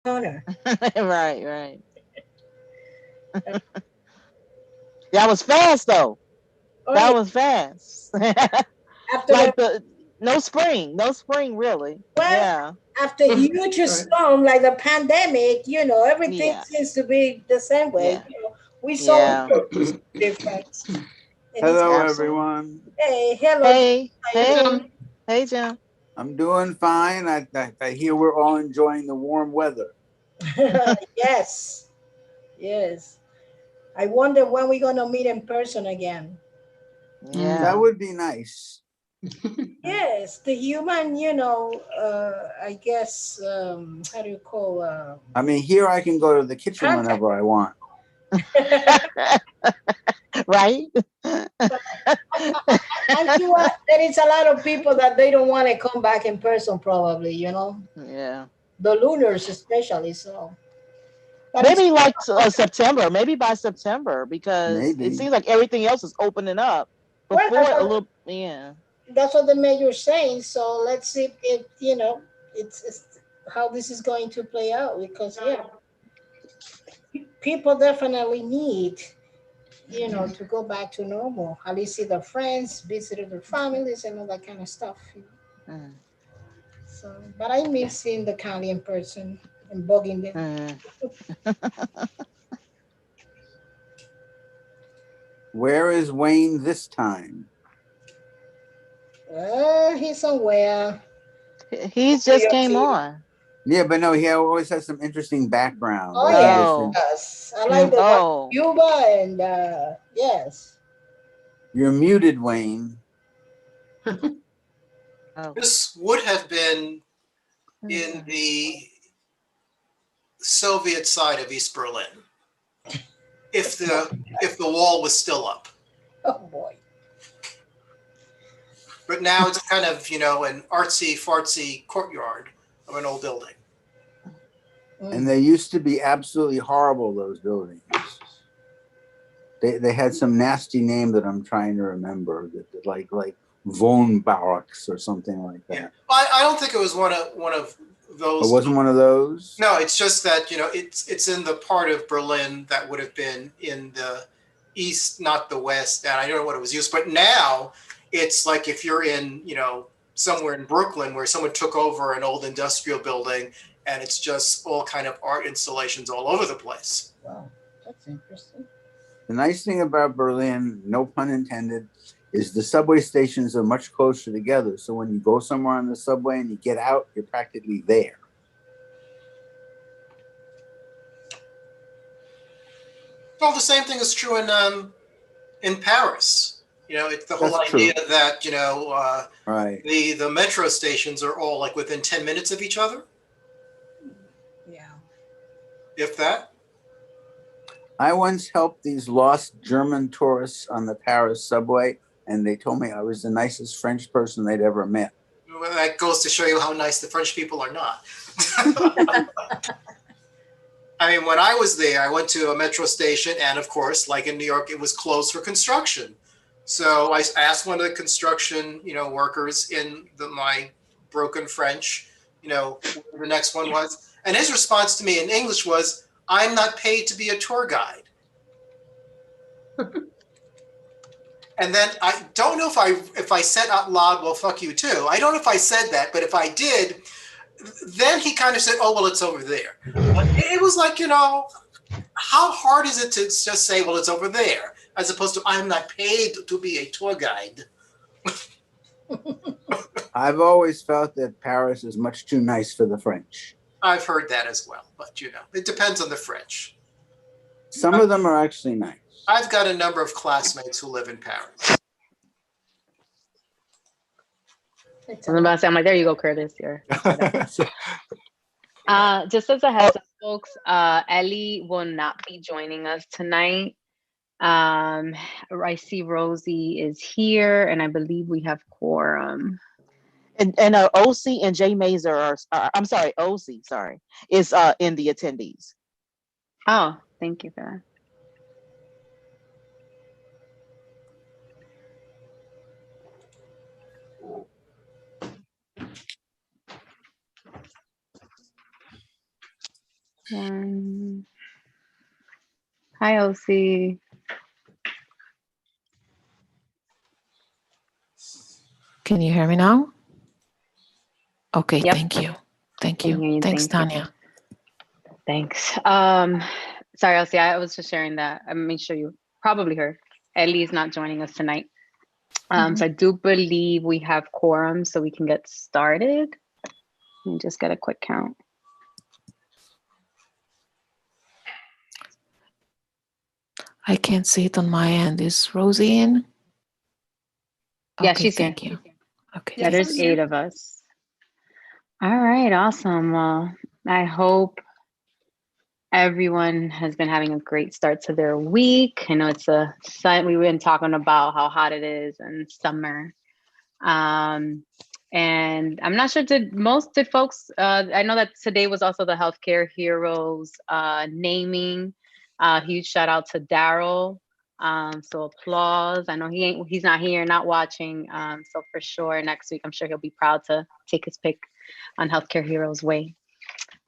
corner. Right, right. That was fast though. Oh That yeah. was fast. After the Like the no spring really. well, Yeah, after huge Right. storm like the pandemic, everything yeah, seems to be the same way. yeah, We saw yeah. no difference, and it's Hello, Absolutely. everyone. hey, hello, Jim. Hey, How you doing? hey, hey, Jim. I'm doing fine. I hear we're all enjoying the warm weather. Yes, yes. I wonder when we're gonna meet in person again. That Yeah. would be nice. Yes, the human, I guess, how do you call I mean, here I can go to the kitchen contact? whenever I want. Right. I'm sure there is a lot of people that they don't want to come back in person, probably. Yeah. The lunars especially. So, but it's Maybe like September. Maybe by September because it Maybe. seems like everything else is opening up well, before a little. Yeah. that's what the mayor's saying. So let's see if it's how this is going to play out because yeah, people definitely need to go back to normal. At least see their friends, visit their families, and all that kind of stuff. Mm, So, but I miss seeing the county in person and bugging them. mm. Where is Wayne this time? He's somewhere He New just York came City. on. Yeah, but no, he always has some interesting background. Oh Like he yeah, just Oh, yes. I like Yeah. the one oh, Cuba and yes. you're muted, Wayne. oh. This would have been in Mm. the Soviet side of East Berlin if the wall was still up. Oh boy. But now it's kind of an artsy fartsy courtyard of an old building. And Mm. they used to be absolutely horrible, those buildings. They had some nasty name that I'm trying to remember, that like Von Barracks or something like Yeah, that. I don't think it was one of It those. wasn't one of those. No, it's just that it's in the part of Berlin that would have been in the east, not the west. And I don't know what it was used, but now it's like if you're in somewhere in Brooklyn where someone took over an old industrial building, and it's just all kind of art installations all over the place. Wow, that's interesting. The nice thing about Berlin, no pun intended, is the subway stations are much closer together. So when you go somewhere on the subway and you get out, you're practically there. Well, the same thing is true in Paris. It's the whole That's idea true. that Right. the metro stations are all like within 10 minutes of each other, Yeah. if that. I once helped these lost German tourists on the Paris subway, and they told me I was the nicest French person they'd ever met. Well, that goes to show you how nice the French people are not. I mean, when I was there, I went to a metro station, and of course, like in New York, it was closed for construction. So I asked one of the construction, workers in my broken French, where the next one was, and his response to me in English was, "I'm not paid to be a tour guide." And then I don't know if I said out loud, "Well, fuck you too." I don't know if I said that, but if I did, then he kind of said, "Oh, well, it's over there." But it was like, how hard is it to just say, "Well, it's over there," as opposed to, "I'm not paid to be a tour guide." I've always felt that Paris is much too nice for the French. I've heard that as well, but it depends on the French. Some of them are actually nice. I've got a number of classmates who live in Paris. It's I a was about lot. to say, I'm like, there you go, Curtis. You're better. Just as a heads up, folks, Ellie will not be joining us tonight. I see Rosie is here, and I believe we have quorum. And OC and Jay Mazer I'm sorry, OC, sorry, is in the attendees. Oh, thank you for Hi, OC. Can you hear me now? Okay, Yep. thank you. Thank Can you. hear you, Thanks, thank you. Tanya. Thanks. Sorry, Elsie, I was just sharing that. I made sure you probably heard. Ellie is not joining us tonight. So I do believe we have quorum, so we can get started. Let me just get a quick count. I can't see it on my end. Is Rosie in? Yeah, Okay, she's here. thank you. Okay, Yeah, there's 8 of us. All right, awesome. Well, I hope everyone has been having a great start to their week. I know it's a sun. We've been talking about how hot it is and summer. And I'm not sure, did folks, I know that today was also the Healthcare Heroes naming. Huge shout out to Daryl. So applause. I know he's not here, not watching. So for sure next week, I'm sure he'll be proud to take his pick on Healthcare Heroes Way,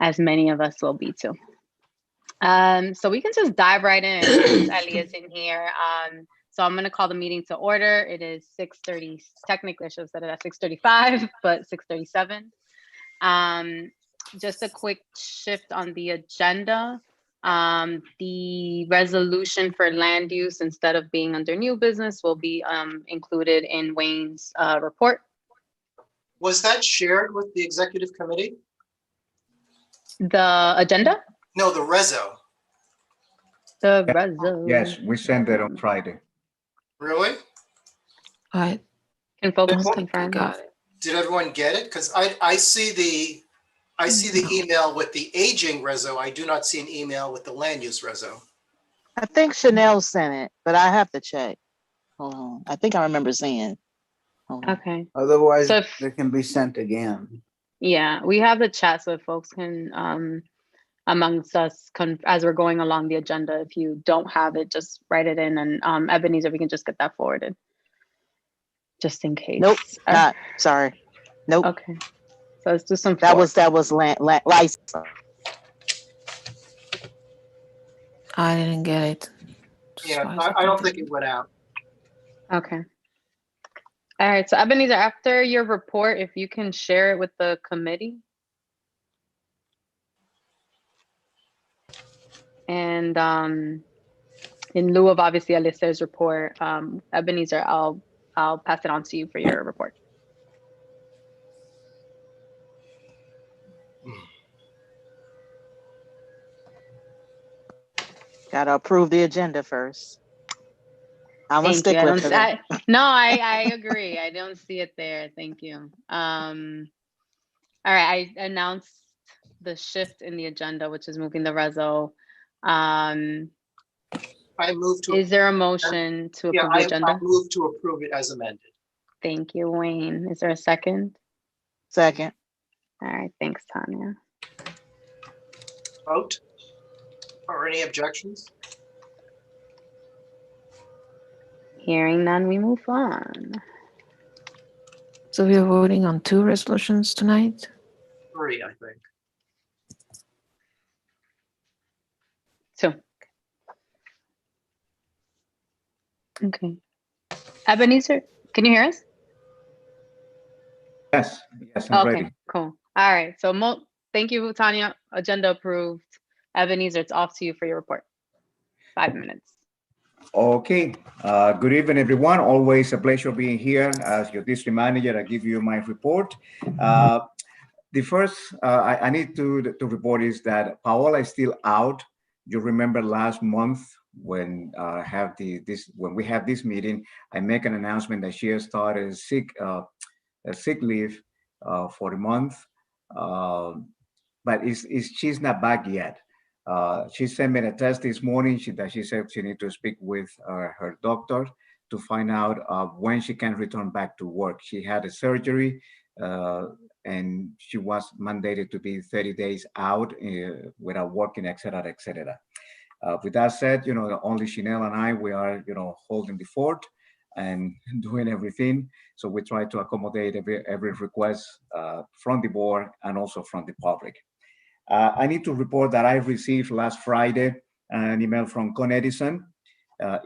as many of us will be too. So we can just dive right in since Ellie is in here. So I'm going to call the meeting to order. It is 6:30. Technically, I should have said it at 6:35, but 6:37. Just a quick shift on the agenda. The resolution for land use, instead of being under new business, will be included in Wayne's report. Was that shared with the executive committee? The agenda? No, the reso. The Yeah. resolution. Yes, we sent it on Friday. Really? I Can folks don't think I confirm? got it. Did everyone get it? Because I see the No. email with the aging reso. I do not see an email with the land use reso. I think Chanel sent it, but I have to check. Hold on. I think I remember seeing. Hold on. Okay. Otherwise, So if, it can be sent again. yeah, we have the chat, so if folks can amongst us as we're going along the agenda. If you don't have it, just write it in, and Ebenezer, we can just get that forwarded, just in case. Nope, not sorry. Nope. Okay, so let's do some. That was license. I didn't get it. Yeah, I don't think it went out. Okay. All right. So Ebenezer, after your report, if you can share it with the committee. And in lieu of obviously Alyssa's report, Ebenezer, I'll pass it on to you for your report. Gotta approve the agenda first. I'm a Thank you. stickler for that. I agree. I don't see it there. Thank you. All right. I announced the shift in the agenda, which is moving the reso. I move to. Is there a motion to approve the agenda? I move to approve it as amended. Thank you, Wayne. Is there a second? Second. All right. Thanks, Tanya. Vote. Or any objections? Hearing none, we move on. So we are voting on 2 resolutions tonight? 3, I think. 2. Okay. Ebenezer, can you hear us? Yes, I'm Okay, ready. cool. All right. So thank you, Tanya. Agenda approved. Ebenezer, it's off to you for your report. 5 minutes. Okay. Good evening, everyone. Always a pleasure being here as your district manager. I give you my report. The first I need to report is that Paola is still out. You remember last month when when we have this meeting, I make an announcement that she has started a sick leave for a month, but she's not back yet. She sent me a test this morning that she said she needs to speak with her doctor to find out when she can return back to work. She had a surgery and she was mandated to be 30 days out without working, et cetera, et cetera. With that said, only Chanel and I, we are, holding the fort and doing everything. So we try to accommodate every request from the board and also from the public. I need to report that I received last Friday an email from Con Edison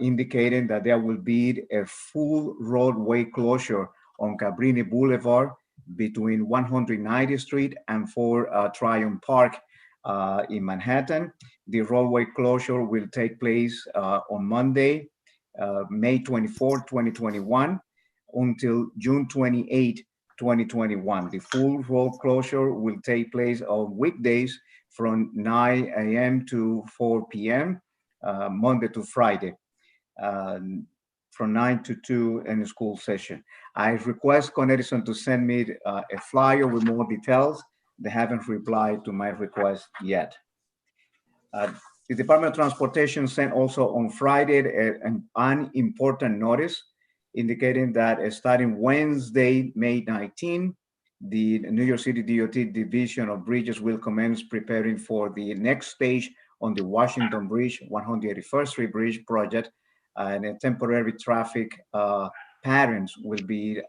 indicating that there will be a full roadway closure on Cabrini Boulevard between 190th Street and 4 Tryon Park in Manhattan. The roadway closure will take place on Monday, May 24, 2021, until June 28, 2021. The full road closure will take place on weekdays from 9 a.m. to 4 p.m., Monday to Friday, from 9 to 2 in the school session. I request Con Edison to send me a flyer with more details. They haven't replied to my request yet. The Department of Transportation sent also on Friday an important notice indicating that starting Wednesday, May 19, the New York City DOT Division of Bridges will commence preparing for the next stage on the Washington Bridge, 181st Street Bridge project, and temporary traffic patterns will be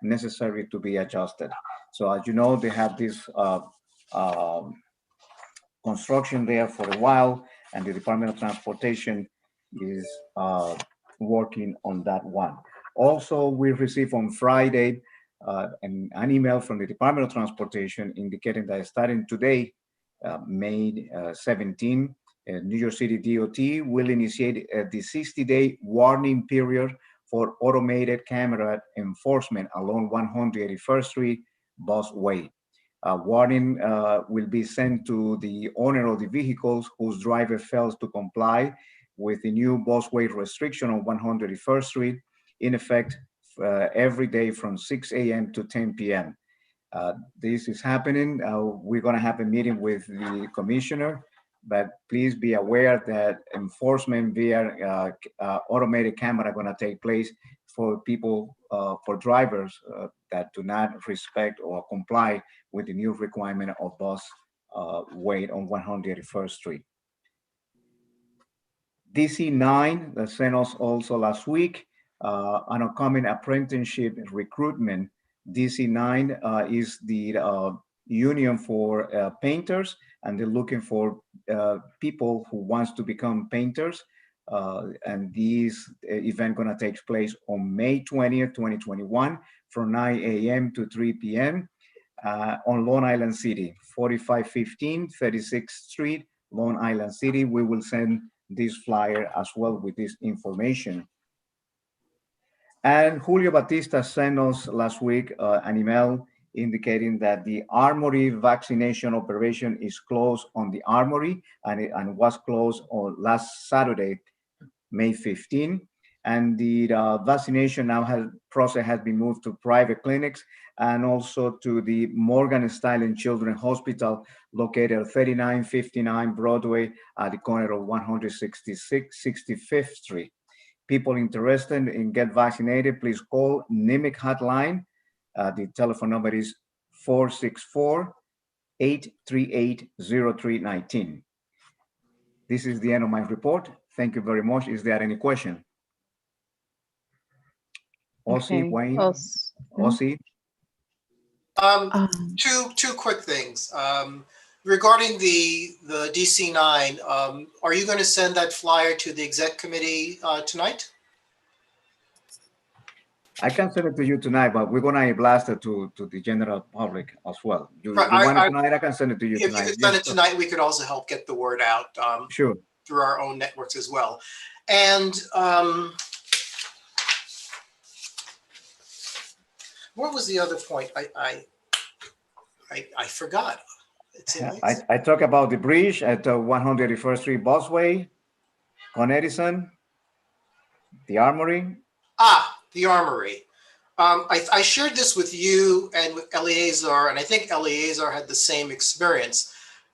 necessary to be adjusted. So as you know, they have this construction there for a while, and the Department of Transportation is working on that one. Also, we received on Friday an email from the Department of Transportation indicating that starting today, May 17, New York City DOT will initiate the 60-day warning period for automated camera enforcement along 181st Street Busway. Warning will be sent to the owner of the vehicles whose driver fails to comply with the new busway restriction on 181st Street, in effect every day from 6 a.m. to 10 p.m. This is happening. We're going to have a meeting with the commissioner, but please be aware that enforcement via automated camera are going to take place for people, for drivers that do not respect or comply with the new requirement of bus weight on 181st Street. DC-9 that sent us also last week an upcoming apprenticeship recruitment. DC-9 is the union for painters, and they're looking for people who wants to become painters. And this event gonna take place on May 20th, 2021 from 9 a.m. to 3 p.m. On Long Island City, 4515 36th Street, Long Island City. We will send this flyer as well with this information. And Julio Batista sent us last week an email indicating that the Armory vaccination operation is closed on the Armory, and was closed on last Saturday, May 15. And the vaccination process has been moved to private clinics and also to the Morgan Stanley Children's Hospital located at 3959 Broadway at the corner of 165th Street. People interested in get vaccinated, please call NIMIC hotline. The telephone number is 464-838-0319. This is the end of my report. Thank you very much. Is there any question? Ossie, Okay. Wayne, Mm-hmm. Ossie? Two quick things. Regarding the DC-9, are you going to send that flyer to the exec committee tonight? I can send it to you tonight, but we're going to blast it to the general public as well. You Right, want it tonight? I can send it to you If tonight. you could send it tonight, we could also help get the word out Sure. through our own networks as well. And what was the other point? I forgot. I talk about the bridge at 181st Street Busway, Con Edison, the Armory. The Armory. I shared this with you and with Eleazar, and I think Eleazar had the same experience.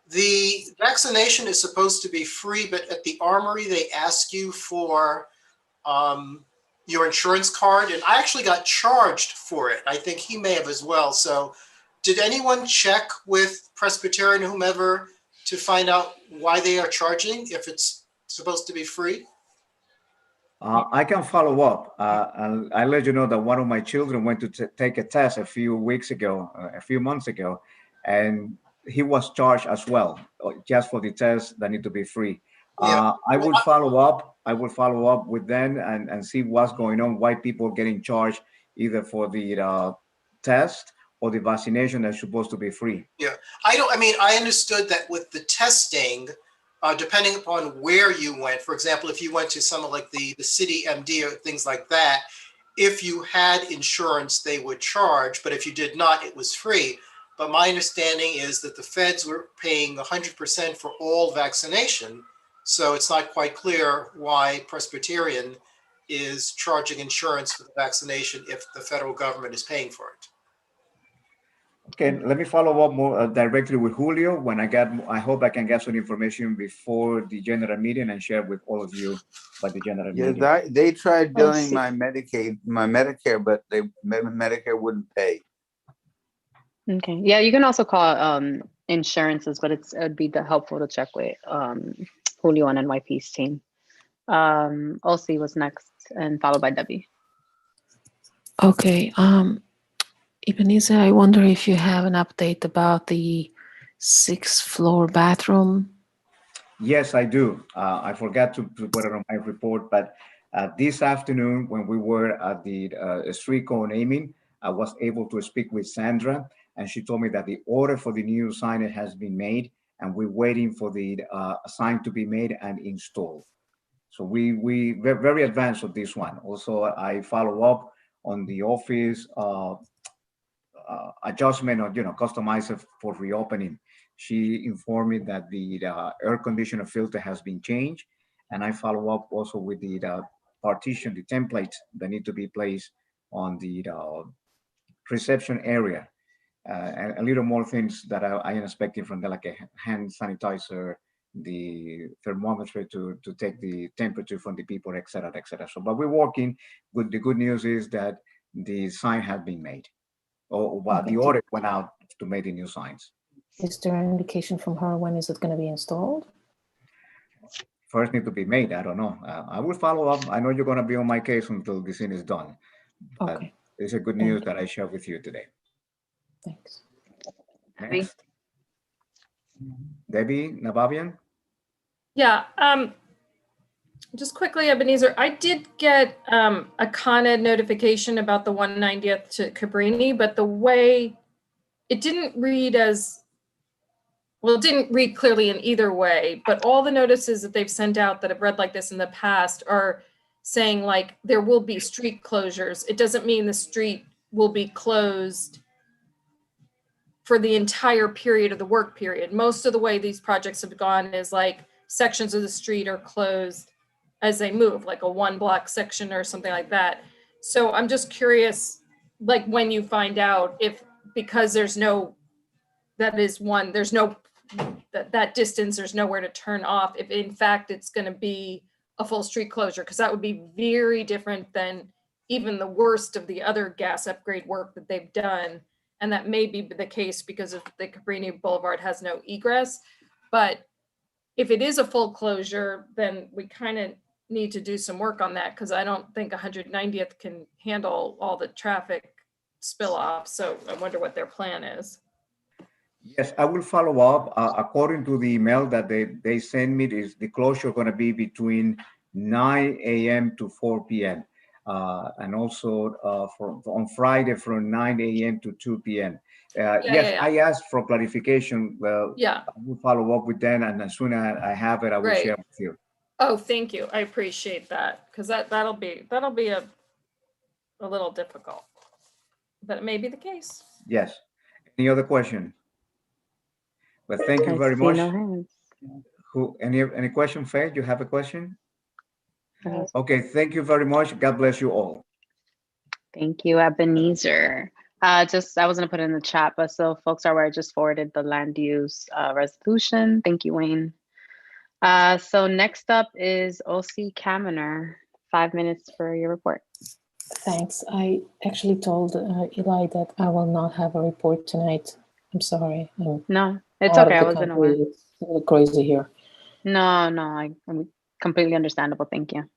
The vaccination is supposed to be free, but at the Armory, they ask you for your insurance card, and I actually got charged for it. I think he may have as well. So did anyone check with Presbyterian or whomever to find out why they are charging if it's supposed to be free? I can follow up. I'll let you know that one of my children went to take a test a few months ago, and he was charged as well, just for the tests that need to be free. Yeah. I will follow up. I will follow up with them and see what's going on, why people are getting charged either for the test or the vaccination that's supposed to be free. Yeah, I mean, I understood that with the testing, depending upon where you went, for example, if you went to some of like the city MD or things like that, if you had insurance, they would charge, but if you did not, it was free. But my understanding is that the feds were paying 100% for all vaccination. So it's not quite clear why Presbyterian is charging insurance for the vaccination if the federal government is paying for it. Okay, let me follow up more directly with Julio when I hope I can get some information before the general meeting and share with all of you about the general Yeah, meeting. they tried billing see. my Medicare, but Medicare wouldn't pay. Okay. Yeah, you can also call insurances, but it'd be helpful to check with Julio and NYP's team. OC was next and followed by Debbie. Okay. Ebenezer, I wonder if you have an update about the 6th floor bathroom. Yes, I do. I forgot to put it on my report, but this afternoon when we were at the street co-naming, I was able to speak with Sandra, and she told me that the order for the new sign has been made, and we're waiting for the sign to be made and installed. So we're very advanced on this one. Also, I follow up on the office adjustment or customizer for reopening. She informed me that the air conditioner filter has been changed, and I follow up also with the partition, the templates that need to be placed on the reception area, and a little more things that I am expecting from them, like a hand sanitizer, the thermometer to take the temperature from the people, et cetera, et cetera. So, but we're working. The good news is that the sign has been made. Oh, well, Okay. the order went out to make the new signs. Is there an indication from her when is it going to be installed? First need to be made. I don't know. I will follow up. I know you're going to be on my case until the scene is done. But Okay, it's a good Thank news you. that I share with you today. Thanks. Debbie? Next. Debbie Nabavian? Yeah, just quickly, Ebenezer, I did get a Con Ed notification about the 190th to Cabrini, but the way it didn't read as, well, it didn't read clearly in either way, but all the notices that they've sent out that have read like this in the past are saying like there will be street closures. It doesn't mean the street will be closed for the entire period of the work period. Most of the way these projects have gone is like sections of the street are closed as they move, like a 1 block section or something like that. So I'm just curious, like when you find out if, because there's no, there's no, that distance, there's nowhere to turn off, if in fact it's going to be a full street closure, because that would be very different than even the worst of the other gas upgrade work that they've done. And that may be the case because of the Cabrini Boulevard has no egress. But if it is a full closure, then we kind of need to do some work on that, because I don't think 190th can handle all the traffic spill off. So I wonder what their plan is. Yes, I will follow up. According to the email that they send me, the closure going to be between 9 a.m. to 4 p.m. And also on Friday from 9 a.m. to 2 p.m. Yes, I asked for clarification. Well, yeah, I will follow up with them, and as soon as I have it, I will share with you. Oh, thank you. I appreciate that, because that'll be a little difficult, but it may be the case. Yes. Any other question? Well, thank you I very see much. no hands. Any question, Faye? You have a question? No. Okay, thank you very much. God bless you all. Thank you, Ebenezer. I was gonna put it in the chat, but so folks are aware, I just forwarded the land use resolution. Thank you, Wayne. So next up is OC Kaminer. 5 minutes for your report. Thanks. I actually told Eli that I will not have a report tonight. I'm sorry. No, it's okay. I wasn't aware. It's a little crazy here. No, I'm completely understandable. Thank you.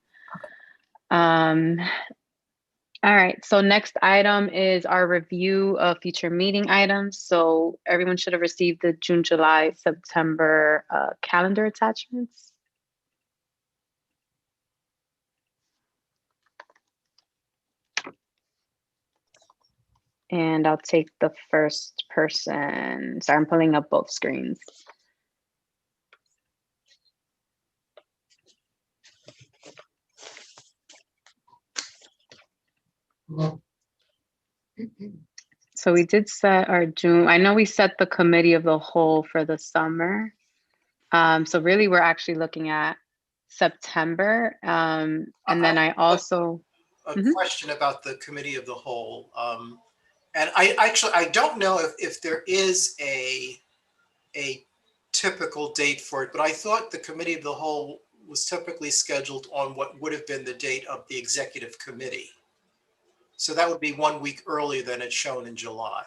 All right, so next item is our review of future meeting items. So everyone should have received the June, July, September calendar attachments. And I'll take the first person. Sorry, I'm pulling up both screens. So we did set our June. I know we set the committee of the whole for the summer. So really, we're actually looking at September. And then I also a Mhm. question about the committee of the whole. And I don't know if there is a typical date for it, but I thought the committee of the whole was typically scheduled on what would have been the date of the executive committee. So that would be 1 week earlier than it's shown in July.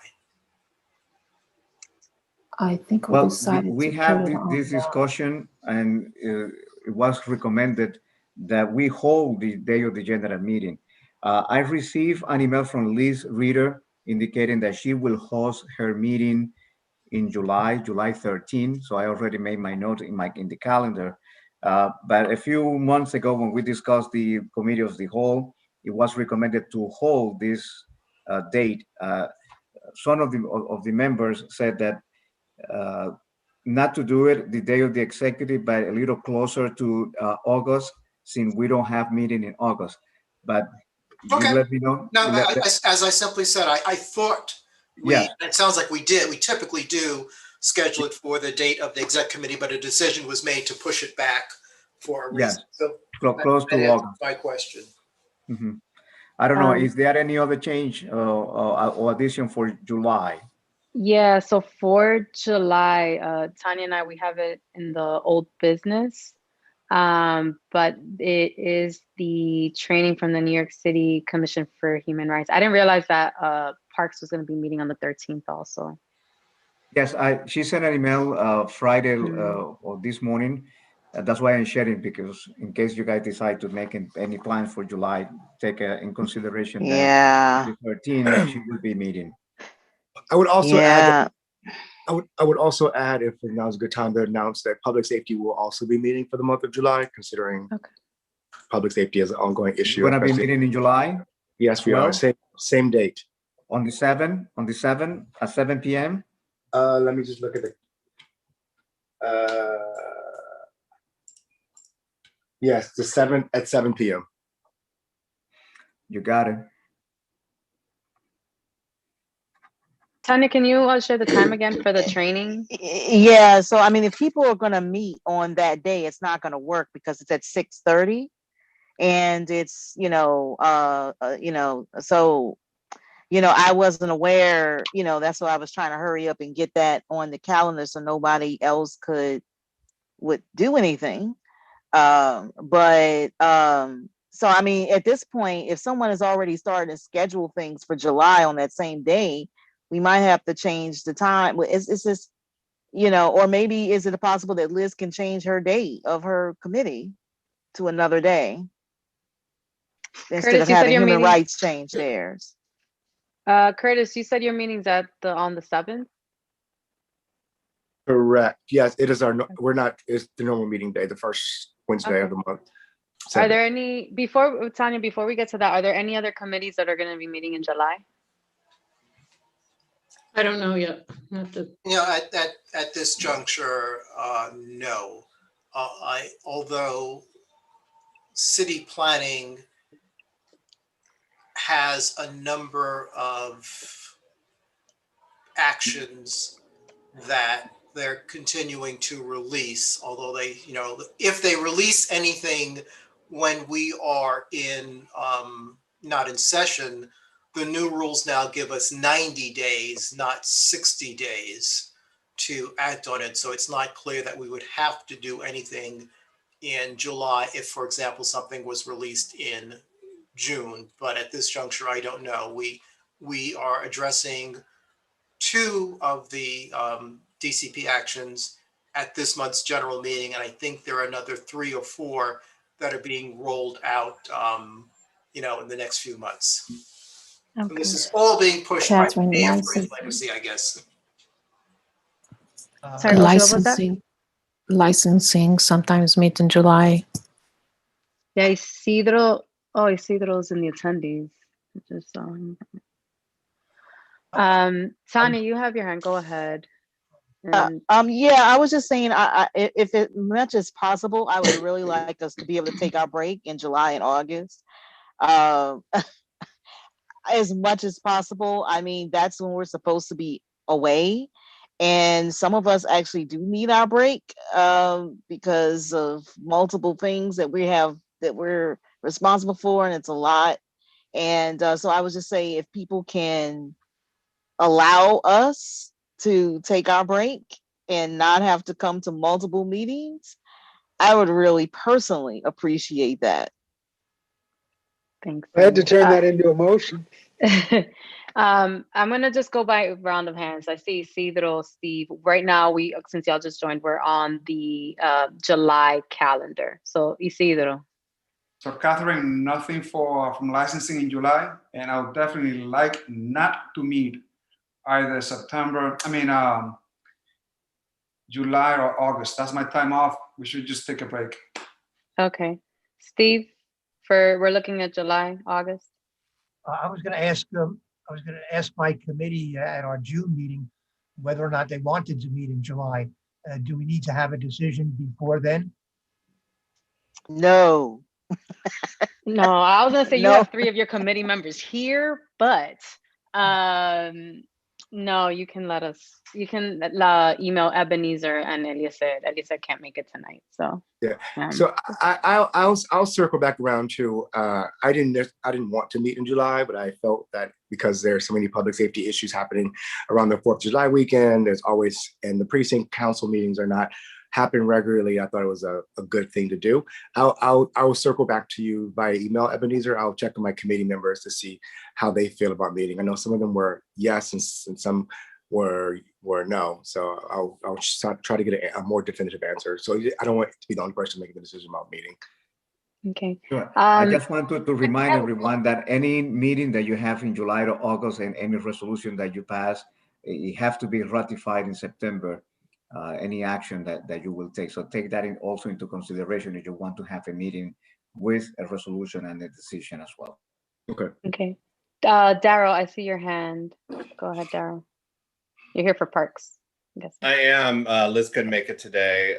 I think we Well, decided we to put have it on this discussion, and it was recommended that we hold the day of the general meeting. I received an email from Liz Reader indicating that she will host her meeting in July 13. So I already made my note in the calendar. But a few months ago, when we discussed the committee of the whole, it was recommended to hold this date. Some of the members said that uh, not to do it the day of the executive, but a little closer to August, since we don't have meeting in August. But you Okay. let me know. No, as I simply said, I thought Yes. it sounds like we did. We typically do schedule it for the date of the exec committee, but a decision was made to push it back for a reason. Yes, So close that to answers August. my question. Mhm. I don't know. Is there any other change or addition for July? Yeah, so for July, Tanya and I, we have it in the old business, but it is the training from the New York City Commission for Human Rights. I didn't realize that Parks was going to be meeting on the 13th also. Yes, she sent an email Friday or this morning. That's why I'm sharing, because in case you guys decide to make any plans for July, take in consideration that Yeah. the 13th she will be meeting. I would also add that Yeah. I would also add, if now's a good time to announce that public safety will also be meeting for the month of July, considering public safety is an ongoing issue. You're gonna be especially- meeting in July? Yes, we are. Same date. On the 7th at 7 p.m. Let me just look at the. Yes, the 7th at 7 p.m. You got it. Tanya, can you share the time again for the training? Yeah. So I mean, if people are gonna meet on that day, it's not gonna work because it's at 6:30, and it's so I wasn't aware. That's why I was trying to hurry up and get that on the calendar so nobody else would do anything. So I mean, at this point, if someone has already started to schedule things for July on that same day, we might have to change the time. It's just, or maybe is it possible that Liz can change her date of her committee to another day instead Curtis, of you said having your human meeting. rights change theirs? Curtis, you said your meeting's on the 7th. Correct. Yes, it is it's the normal meeting day, the first Wednesday of the month. Are there any, Tanya, before we get to that, are there any other committees that are going to be meeting in July? I don't know yet. At this juncture, no. Although city planning has a number of actions that they're continuing to release, although if they release anything when we are not in session, the new rules now give us 90 days, not 60 days to act on it. So it's not clear that we would have to do anything in July if, for example, something was released in June. But at this juncture, I don't know. We are addressing 2 of the DCP actions at this month's general meeting, and I think there are another 3 or 4 that are being rolled out in the next few months. Okay. And this is all being pushed by Catherine, the license. legacy, I guess. Sorry, Oshi, what was that? Licensing sometimes meet in July. Yeah, Isidro. Oh, Isidro's in the attendees. Just Tanya, you have your hand. Go ahead. And Yeah, I was just saying, if it much as possible, I would really like us to be able to take our break in July and August. As much as possible. I mean, that's when we're supposed to be away. And some of us actually do need our break because of multiple things that we're responsible for, and it's a lot. And so I would just say, if people can allow us to take our break and not have to come to multiple meetings, I would really personally appreciate that. thanks. I had to turn that into a motion. I'm gonna just go by round of hands. I see Isidro, Steve. Right now, since y'all just joined, we're on the July calendar. So Isidro. So Catherine, nothing from licensing in July, and I would definitely like not to meet either July or August. That's my time off. We should just take a break. Okay, Steve. We're looking at July, August. I was going to ask my committee at our June meeting whether or not they wanted to meet in July. Do we need to have a decision before then? No. No, I was gonna say you No. have 3 of your committee members here, but no, you can email Ebenezer and Eliezer. Eliezer can't make it tonight, so yeah. So I'll circle back around to I didn't want to meet in July, but I felt that because there are so many public safety issues happening around the 4th of July weekend, and the precinct council meetings are not happen regularly. I thought it was a good thing to do. I'll circle back to you via email, Ebenezer. I'll check with my committee members to see how they feel about meeting. I know some of them were yes, and some were no. So I'll try to get a more definitive answer. So I don't want to be the only person making the decision about meeting. Okay. Sure. I just want to remind everyone that any meeting that you have in July or August and any resolution that you pass, it have to be ratified in September. Any action that you will take. So take that also into consideration if you want to have a meeting with a resolution and a decision as well. Okay. Okay. Daryl, I see your hand. Go ahead, Daryl. You're here for parks, I guess. I am. Liz couldn't make it today.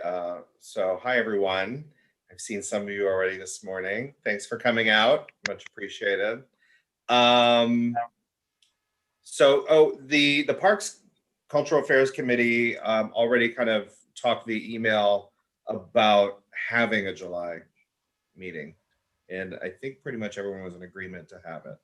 So hi, everyone. I've seen some of you already this morning. Thanks for coming out. Much appreciated. The Parks Cultural Affairs Committee already kind of talked via email about having a July meeting. And I think pretty much everyone was in agreement to have it.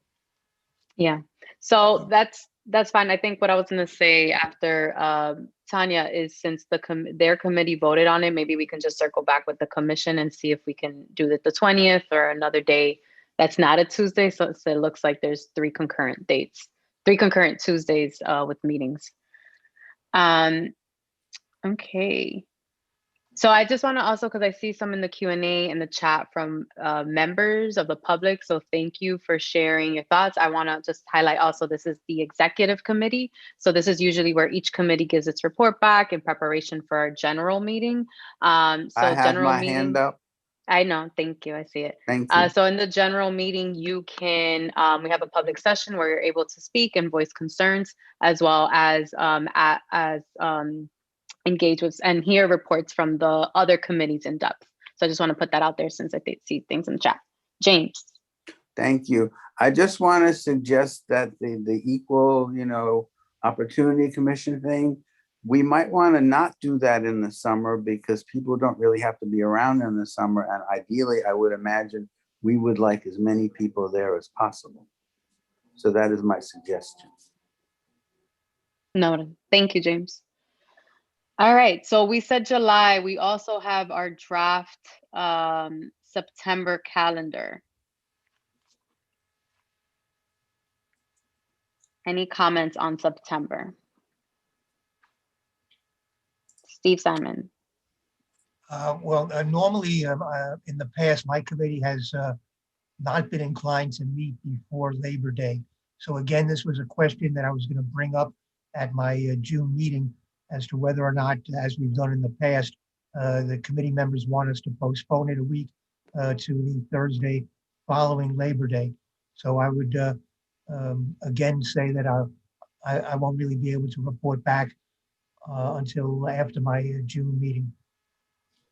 Yeah, so that's fine. I think what I was going to say after Tanya is, since their committee voted on it, maybe we can just circle back with the commission and see if we can do it the 20th or another day that's not a Tuesday. So it looks like there's 3 concurrent Tuesdays with meetings. Okay. So I just want to also, because I see some in the Q&A in the chat from members of the public. So thank you for sharing your thoughts. I want to just highlight also, this is the executive committee. So this is usually where each committee gives its report back in preparation for our general meeting. I have my hand up. I know, thank you, I see it. Thank you. So in the general meeting, you can, we have a public session where you're able to speak and voice concerns, as well as engage with and hear reports from the other committees in depth. So I just want to put that out there since I see things in the chat. James. Thank you. I just want to suggest that the equal, opportunity commission thing, we might want to not do that in the summer because people don't really have to be around in the summer. And ideally, I would imagine we would like as many people there as possible. So that is my suggestion. Noted. Thank you, James. All right, so we said July. We also have our draft September calendar. Any comments on September? Steve Simon. Normally in the past, my committee has not been inclined to meet before Labor Day. So again, this was a question that I was going to bring up at my June meeting as to whether or not, as we've done in the past, the committee members want us to postpone it a week to the Thursday following Labor Day. So I would again say that I won't really be able to report back until after my June meeting.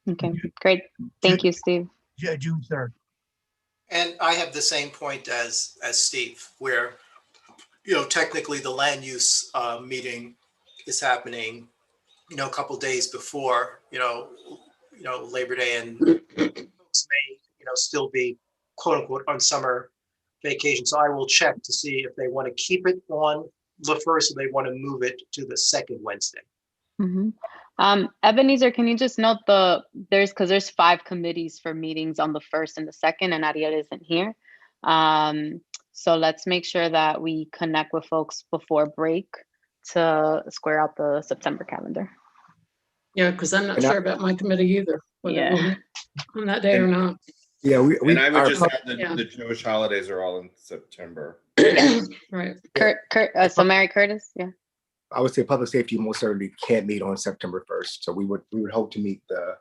Okay, great. Thank you, Steve. June 3rd. And I have the same point as Steve, where, you know, technically the land use meeting is happening, you know, a couple days before, you know, Labor Day, and folks may, you know, still be quote unquote on summer vacation. So I will check to see if they want to keep it on the first, or they want to move it to the second Wednesday. Ebenezer, can you just note there's 5 committees for meetings on the 1st and the 2nd, and Ariel isn't here. So let's make sure that we connect with folks before break to square out the September calendar. Yeah, because I'm not sure about my committee either, whether Yeah. we'll meet on that day or not. Yeah, And I would our just pub- add that Yeah. the Jewish holidays are all in September. Right. So Mary Curtis, yeah. I would say public safety most certainly can't meet on September 1st. So we would hope to meet the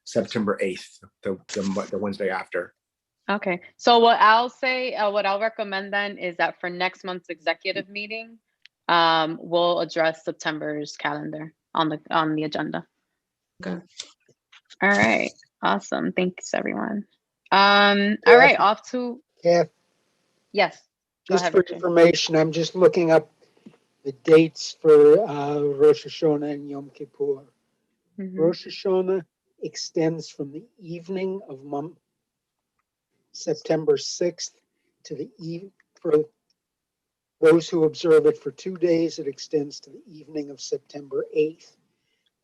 September 8th, the Wednesday after. Okay, so what I'll recommend then is that for next month's executive meeting, we'll address September's calendar on the agenda. Okay. All right, awesome. Thanks, everyone. All right, off to Yeah, yes. Go just ahead, for Richard. information, I'm just looking up the dates for Rosh Hashanah and Yom Kippur. Rosh Hashanah extends from the evening of September 6th to the eve. For those who observe it for 2 days, it extends to the evening of September 8th.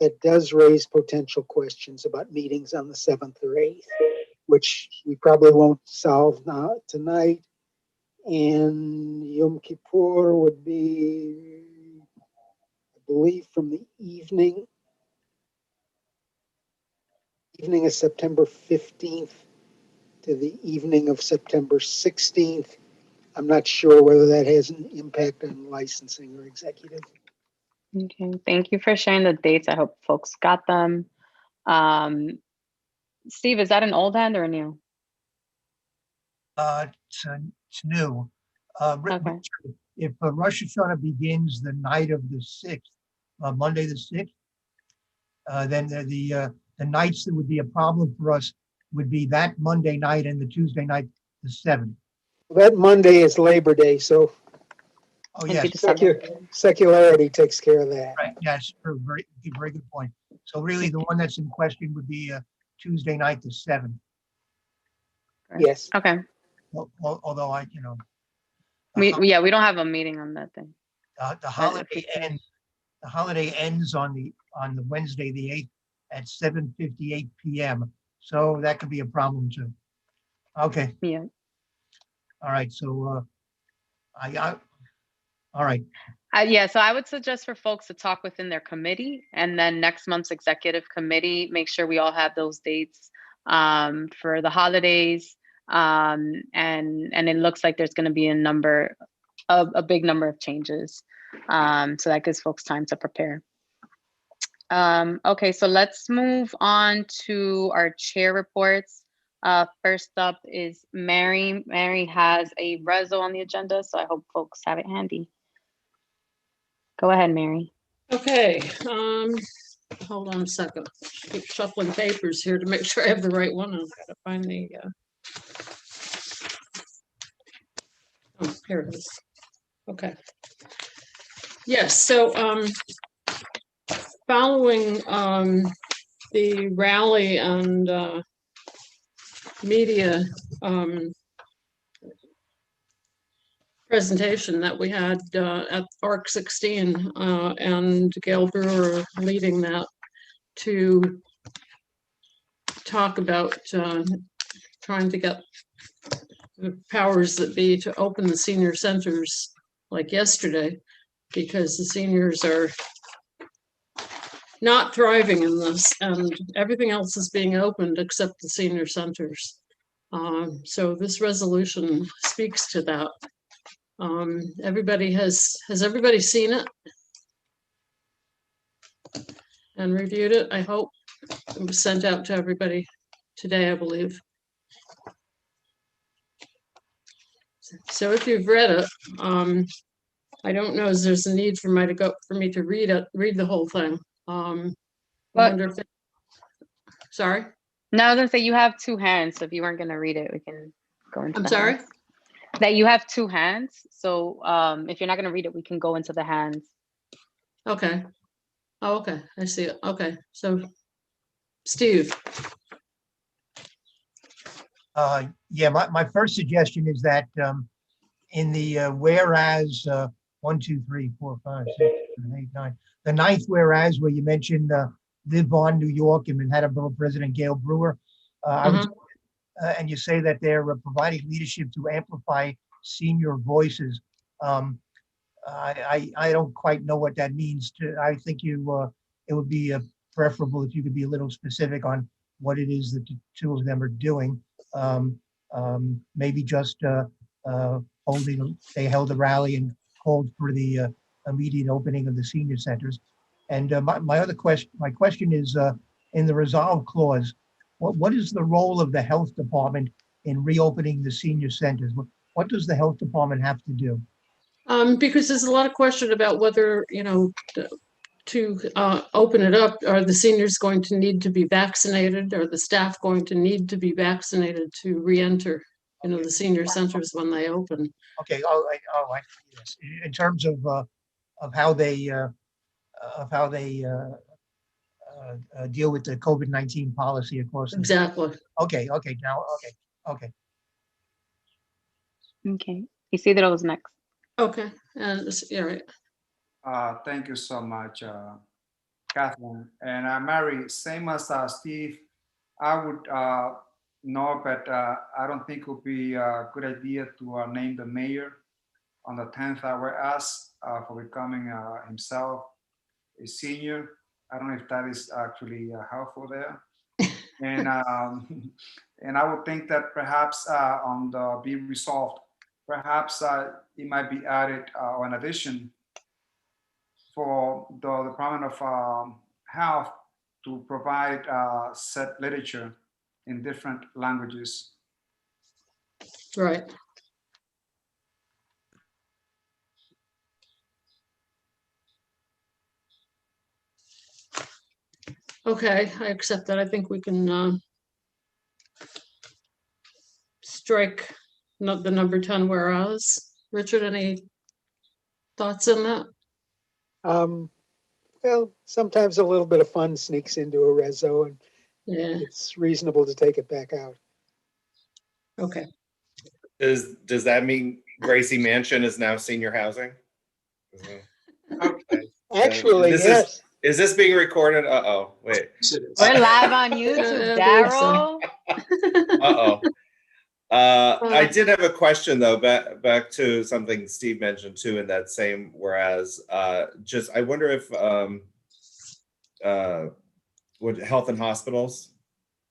That does raise potential questions about meetings on the 7th or 8th, which we probably won't solve now tonight. And Yom Kippur would be, I believe, from the evening of September 15th to the evening of September 16th. I'm not sure whether that has an impact on licensing or executive. Okay, thank you for sharing the dates. I hope folks got them. Steve, is that an old hand or a new? It's new. Okay. Richard, if Rosh Hashanah begins the night of the 6th, Monday the 6th, then the nights that would be a problem for us would be that Monday night and the Tuesday night, the 7th. That Monday is Labor Day, so Oh, yes. secularity takes care of that. Right. Yes, very good point. So really, the one that's in question would be Tuesday night, the 7th. Yes. Okay. Well, although We don't have a meeting on that day. the holiday ends on the Wednesday, the 8th at 7:58 p.m. So that could be a problem too. Okay. Yeah. All right. So all right. Yeah, so I would suggest for folks to talk within their committee, and then next month's executive committee, make sure we all have those dates for the holidays. And it looks like there's going to be a big number of changes. So that gives folks time to prepare. Okay, so let's move on to our chair reports. First up is Mary. Mary has a reso on the agenda, so I hope folks have it handy. Go ahead, Mary. Okay, hold on a second. Keep shuffling papers here to make sure I have the right one. I've got to find the, oh, here it is. Okay. Yes, so following the rally and media presentation that we had at ARC 16 and Gail Brewer leading that to talk about trying to get the powers that be to open the senior centers like yesterday, because the seniors are not thriving in this and everything else is being opened except the senior centers. So this resolution speaks to that. Everybody has everybody seen it and reviewed it? I hope it was sent out to everybody today, I believe. So if you've read it, I don't know if there's a need for me to read the whole thing. I wonder if sorry? No, I was gonna say you have two hands, so if you weren't gonna read it, we can go into I'm the sorry? hands. That you have two hands, so if you're not gonna read it, we can go into the hands. Okay. Oh, okay, I see it. Okay, so Steve. Yeah, my first suggestion is that in the whereas 1, 2, 3, 4, 5, 6, 7, 8, 9, the ninth whereas where you mentioned Live On New York and Manhattan Borough President Gail Brewer, I would, and you say that they're providing leadership to amplify senior voices. I don't quite know what that means. I think it would be preferable if you could be a little specific on what it is that the two of them are doing. Maybe just they held a rally and called for the immediate opening of the senior centers. And my question is in the resolve clause, what is the role of the health department in reopening the senior centers? What does the health department have to do? Because there's a lot of question about whether, to open it up, are the seniors going to need to be vaccinated? Are the staff going to need to be vaccinated to re-enter, the senior centers when they open? Okay. I see this. In terms of how they deal with the COVID-19 policy, of course. Exactly. Okay. Now. Okay. Okay. Isidro was next. Okay. And yeah, right. Thank you so much, Catherine. And Mary, same as Steve, I would know, but I don't think it would be a good idea to name the mayor on the 10th whereas for becoming himself a senior. I don't know if that is actually helpful there. And and I would think that perhaps on the be resolved, perhaps it might be added or in addition for the Department of Health to provide said literature in different languages. Right. Okay, I accept that. I think we can strike the number 10 whereas. Richard, any thoughts on that? Well, sometimes a little bit of fun sneaks into a reso, and it's reasonable to take it back out. Okay. Does that mean Gracie Mansion is now senior housing? Okay. Actually, yes. Is this being recorded? Uh-oh, wait. We're live on YouTube, Daryl. Uh-oh. I did have a question though, back to something Steve mentioned too in that same whereas. Just I wonder if would health and hospitals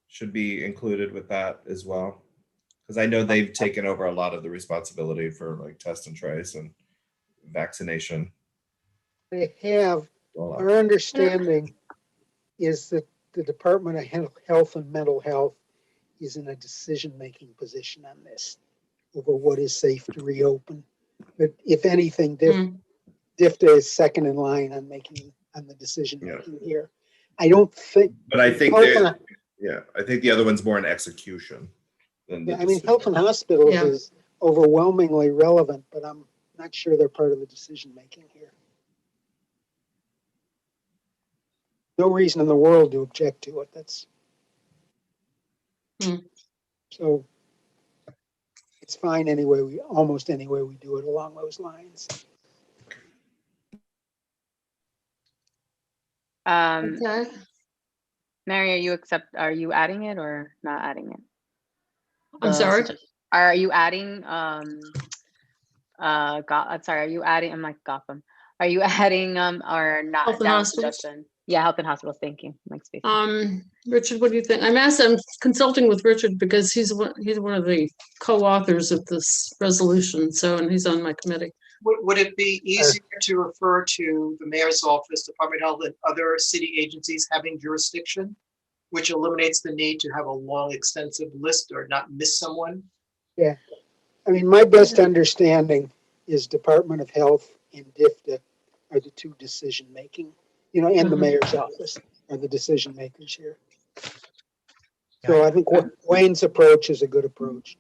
should be included with that as well, because I know they've taken over a lot of the responsibility for like test and trace and vaccination. They have. Our understanding is that the Department of Health and Mental Health is in a decision-making position on this over what is safe to reopen. But if anything, DIFTA is second in line on the decision-making here. I don't think. But I think I think the other one's more in execution than I mean, health and hospitals is overwhelmingly relevant, but I'm not sure they're part of the decision-making here. No reason in the world to object to it. That's so it's fine anyway. Almost any way we do it along those lines. Okay. Mary, are you adding it or not adding it? I'm sorry? Are you adding are you adding, I'm like Gotham. Are you adding or not Health and down hospitals? suggestion? Yeah, health and hospitals. Thank you. Mike Spacey. Richard, what do you think? I'm consulting with Richard because he's one of the co-authors of this resolution. So, and he's on my committee. Would it be easier to refer to the mayor's office, Department of Health, and other city agencies having jurisdiction, which eliminates the need to have a long, extensive list or not miss someone? Yeah. I mean, my best understanding is Department of Health and DFTA are the two decision-making, and the mayor's office are the decision makers here. So I think Wayne's approach is a good approach.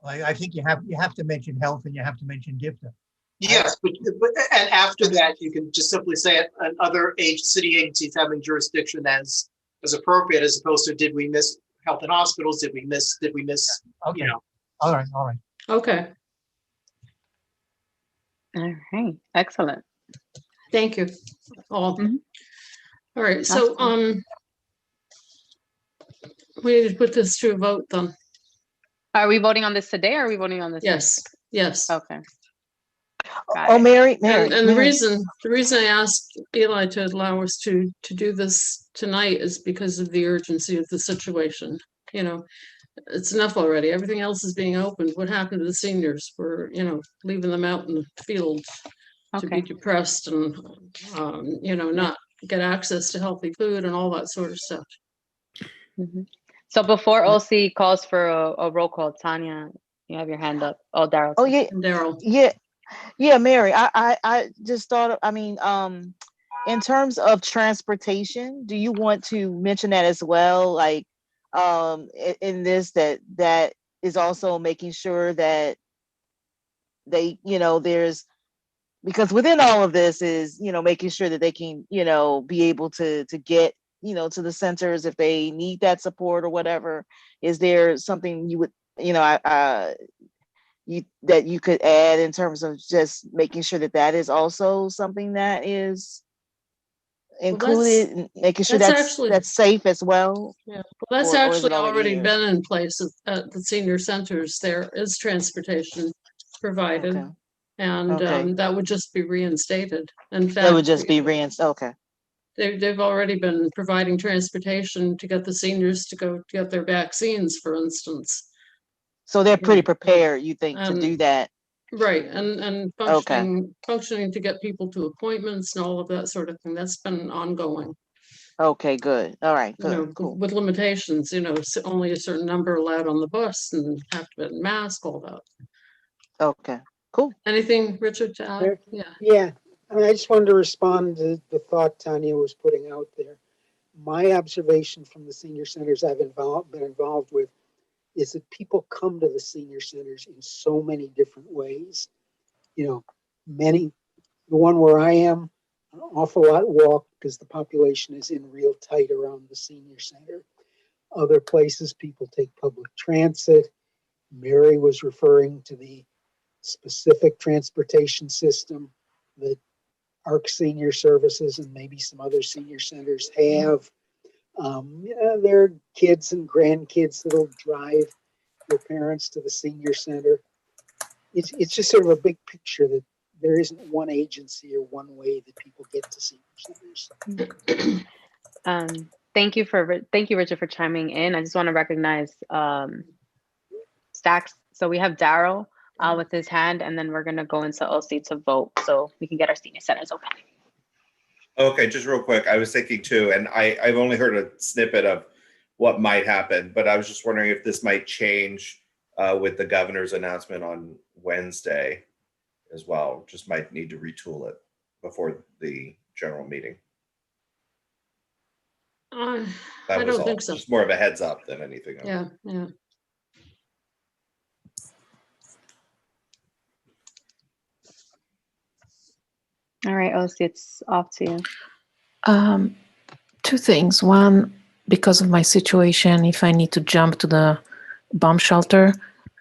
I think you have to mention health and you have to mention DFTA. Yes, but and after that, you can just simply say it, and other city agencies having jurisdiction as appropriate, as opposed to did we miss health and hospitals? Did we miss? Okay. All right. Okay. All right. Excellent. Thank you all. Mhm. All right. So we need to put this to a vote then. Are we voting on this today or are we voting on this? Yes. Yes. Okay. Oh, Mary. And the reason I asked Eli to allow us to do this tonight is because of the urgency of the situation. It's enough already. Everything else is being opened. What happened to the seniors? We're, leaving them out in the field to be depressed and, not get access to healthy food and all that sort of stuff. Mm-hmm. So before OC calls for a roll call, Tanya, you have your hand up. Oh, Daryl. Oh, yeah. Daryl. Yeah, Mary, I just thought, in terms of transportation, do you want to mention that as well? Like, in this, that is also making sure that they, because within all of this is, making sure that they can, be able to get, to the centers if they need that support or whatever. Is there something you would, that you could add in terms of just making sure that is also something that is included, and making sure that's safe as well? Yeah, well, that's actually already been in place at the senior centers. There is transportation provided, and that would just be reinstated. In fact, that would just be reinstated. Okay. They've already been providing transportation to get the seniors to go get their vaccines, for instance. So they're pretty prepared, you think, to do that? Right, and functioning to get people to appointments and all of that sort of thing. That's been ongoing. Okay, good. All right, good. Cool. With limitations, only a certain number allowed on the bus and have to wear a mask, all that. Okay, cool. Anything, Richard, to add? Yeah. I just wanted to respond to the thought Tanya was putting out there. My observation from the senior centers I've been involved with is that people come to the senior centers in so many different ways. The one where I am, an awful lot walk because the population is in real tight around the senior center. Other places, people take public transit. Mary was referring to the specific transportation system that ARC Senior Services and maybe some other senior centers have. There are kids and grandkids that'll drive their parents to the senior center. It's just sort of a big picture that there isn't one agency or one way that people get to senior centers. Thank you, Richard, for chiming in. I just want to recognize Stacks. So we have Daryl with his hand, and then we're going to go into OC to vote so we can get our senior centers open. Okay, just real quick. I was thinking too, and I've only heard a snippet of what might happen, but I was just wondering if this might change with the governor's announcement on Wednesday as well. Just might need to retool it before the general meeting. I don't think so. Just more of a heads up than anything else. Yeah. All right, OC, it's off to you. Two things. One, because of my situation, if I need to jump to the bomb shelter,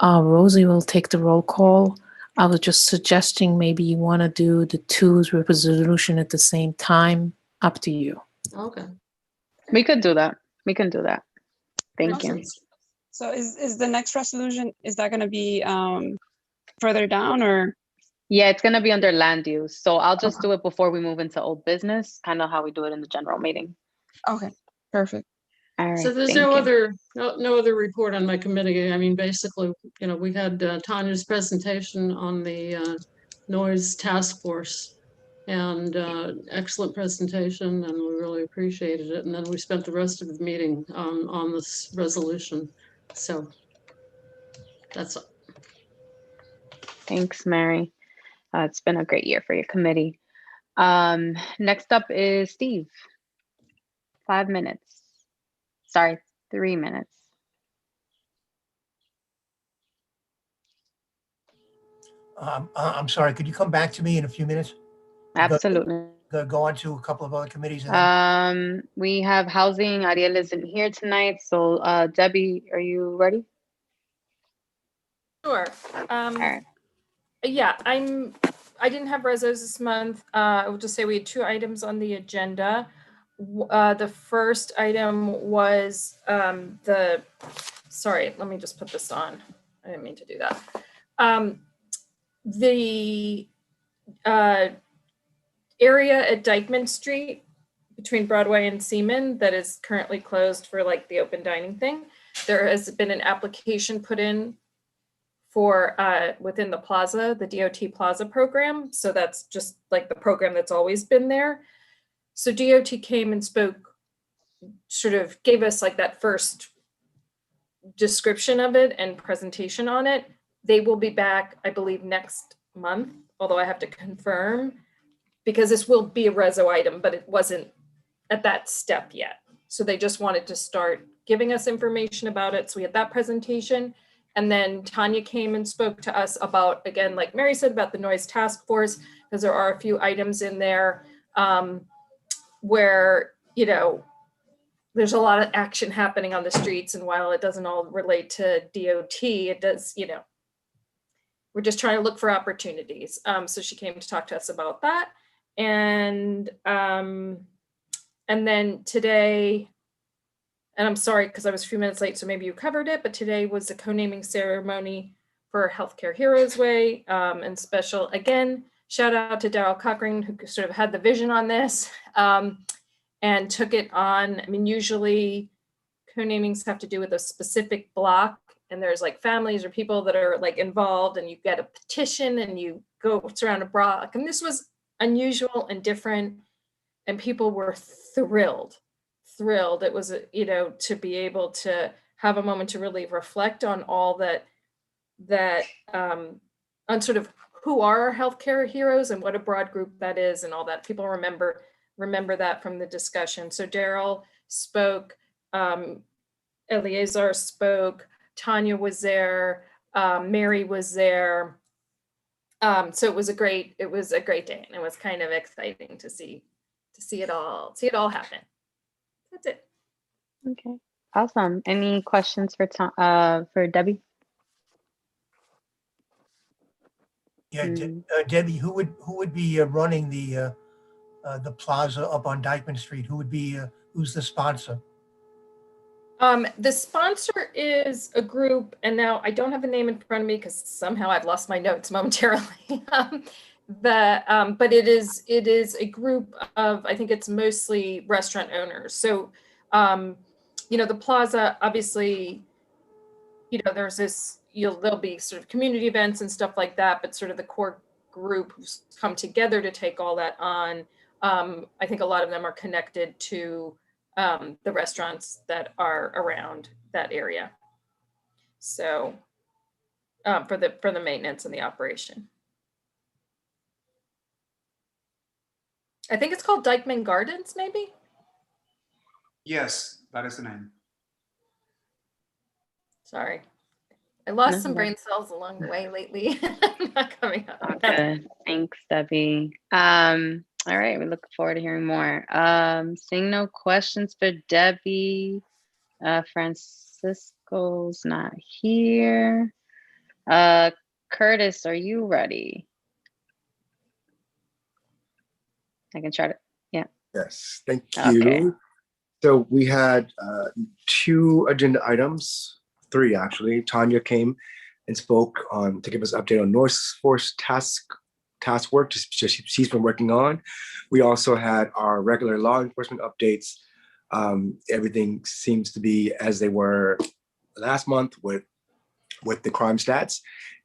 Rosie will take the roll call. I was just suggesting maybe you want to do the two resolution at the same time. Up to you. Okay. We could do that. Thank you. So is the next resolution, is that going to be further down or? Yeah, it's gonna be under land use. So I'll just do it before we move into old business, kind of how we do it in the general meeting. Okay, perfect. All right, So there's thank you. no other report on my committee. I mean, basically, we had Tanya's presentation on the noise task force, and excellent presentation, and we really appreciated it. And then we spent the rest of the meeting on this resolution. So that's Thanks, Mary. It's been a great year for your committee. Next up is Steve. 5 minutes. Sorry, 3 minutes. I'm sorry, could you come back to me in a few minutes? Absolutely. Go on to a couple of other committees. And then... We have housing. Ariel isn't here tonight. So Debbie, are you ready? Sure. All right. Yeah, I didn't have resos this month. I will just say we had 2 items on the agenda. The first item was sorry, let me just put this on. I didn't mean to do that. The area at Dykeman Street between Broadway and Seaman that is currently closed for like the open dining thing. There has been an application put in for within the plaza, the DOT Plaza program. So that's just like the program that's always been there. So DOT came and spoke, sort of gave us like that first description of it and presentation on it. They will be back, I believe, next month, although I have to confirm, because this will be a reso item, but it wasn't at that step yet. So they just wanted to start giving us information about it. So we had that presentation. And then Tanya came and spoke to us about, again, like Mary said, about the noise task force, because there are a few items in there where, there's a lot of action happening on the streets. And while it doesn't all relate to DOT, it does, we're just trying to look for opportunities. So she came to talk to us about that. And then today, and I'm sorry, because I was a few minutes late, so maybe you covered it, but today was the co-naming ceremony for Healthcare Heroes Way. And special, again, shout out to Daryl Cochran, who sort of had the vision on this and took it on. I mean, usually co-namings have to do with a specific block, and there's like families or people that are like involved, and you get a petition and you go surround a block. And this was unusual and different, and people were thrilled. It was, to be able to have a moment to really reflect on all that on sort of who are our healthcare heroes and what a broad group that is, and all that. People remember that from the discussion. So Daryl spoke, Eleazar spoke, Tanya was there, Mary was there. So it was a great day, and it was kind of exciting to see it all happen. That's it. Okay, awesome. Any questions for Debbie? Yeah, Debbie, who would be running the plaza up on Dykeman Street? Who's the sponsor? The sponsor is a group, and now I don't have a name in front of me because somehow I've lost my notes momentarily. But it is a group of, I think it's mostly restaurant owners. So, the plaza, obviously, there's this, there'll be sort of community events and stuff like that, but sort of the core group who's come together to take all that on. I think a lot of them are connected to the restaurants that are around that area. So for the maintenance and the operation. I think it's called Dykeman Gardens, maybe? Yes, that is the name. Sorry. I lost some brain cells along the way lately. Not coming up. Okay, thanks, Debbie. All right, we look forward to hearing more. Seeing no questions for Debbie. Francisco's not here. Curtis, are you ready? I can try to, yeah. Yes, thank you. Okay. So we had 2 agenda items, 3 actually. Tanya came and spoke to give us an update on noise task task work she's been working on. We also had our regular law enforcement updates. Everything seems to be as they were last month with the crime stats.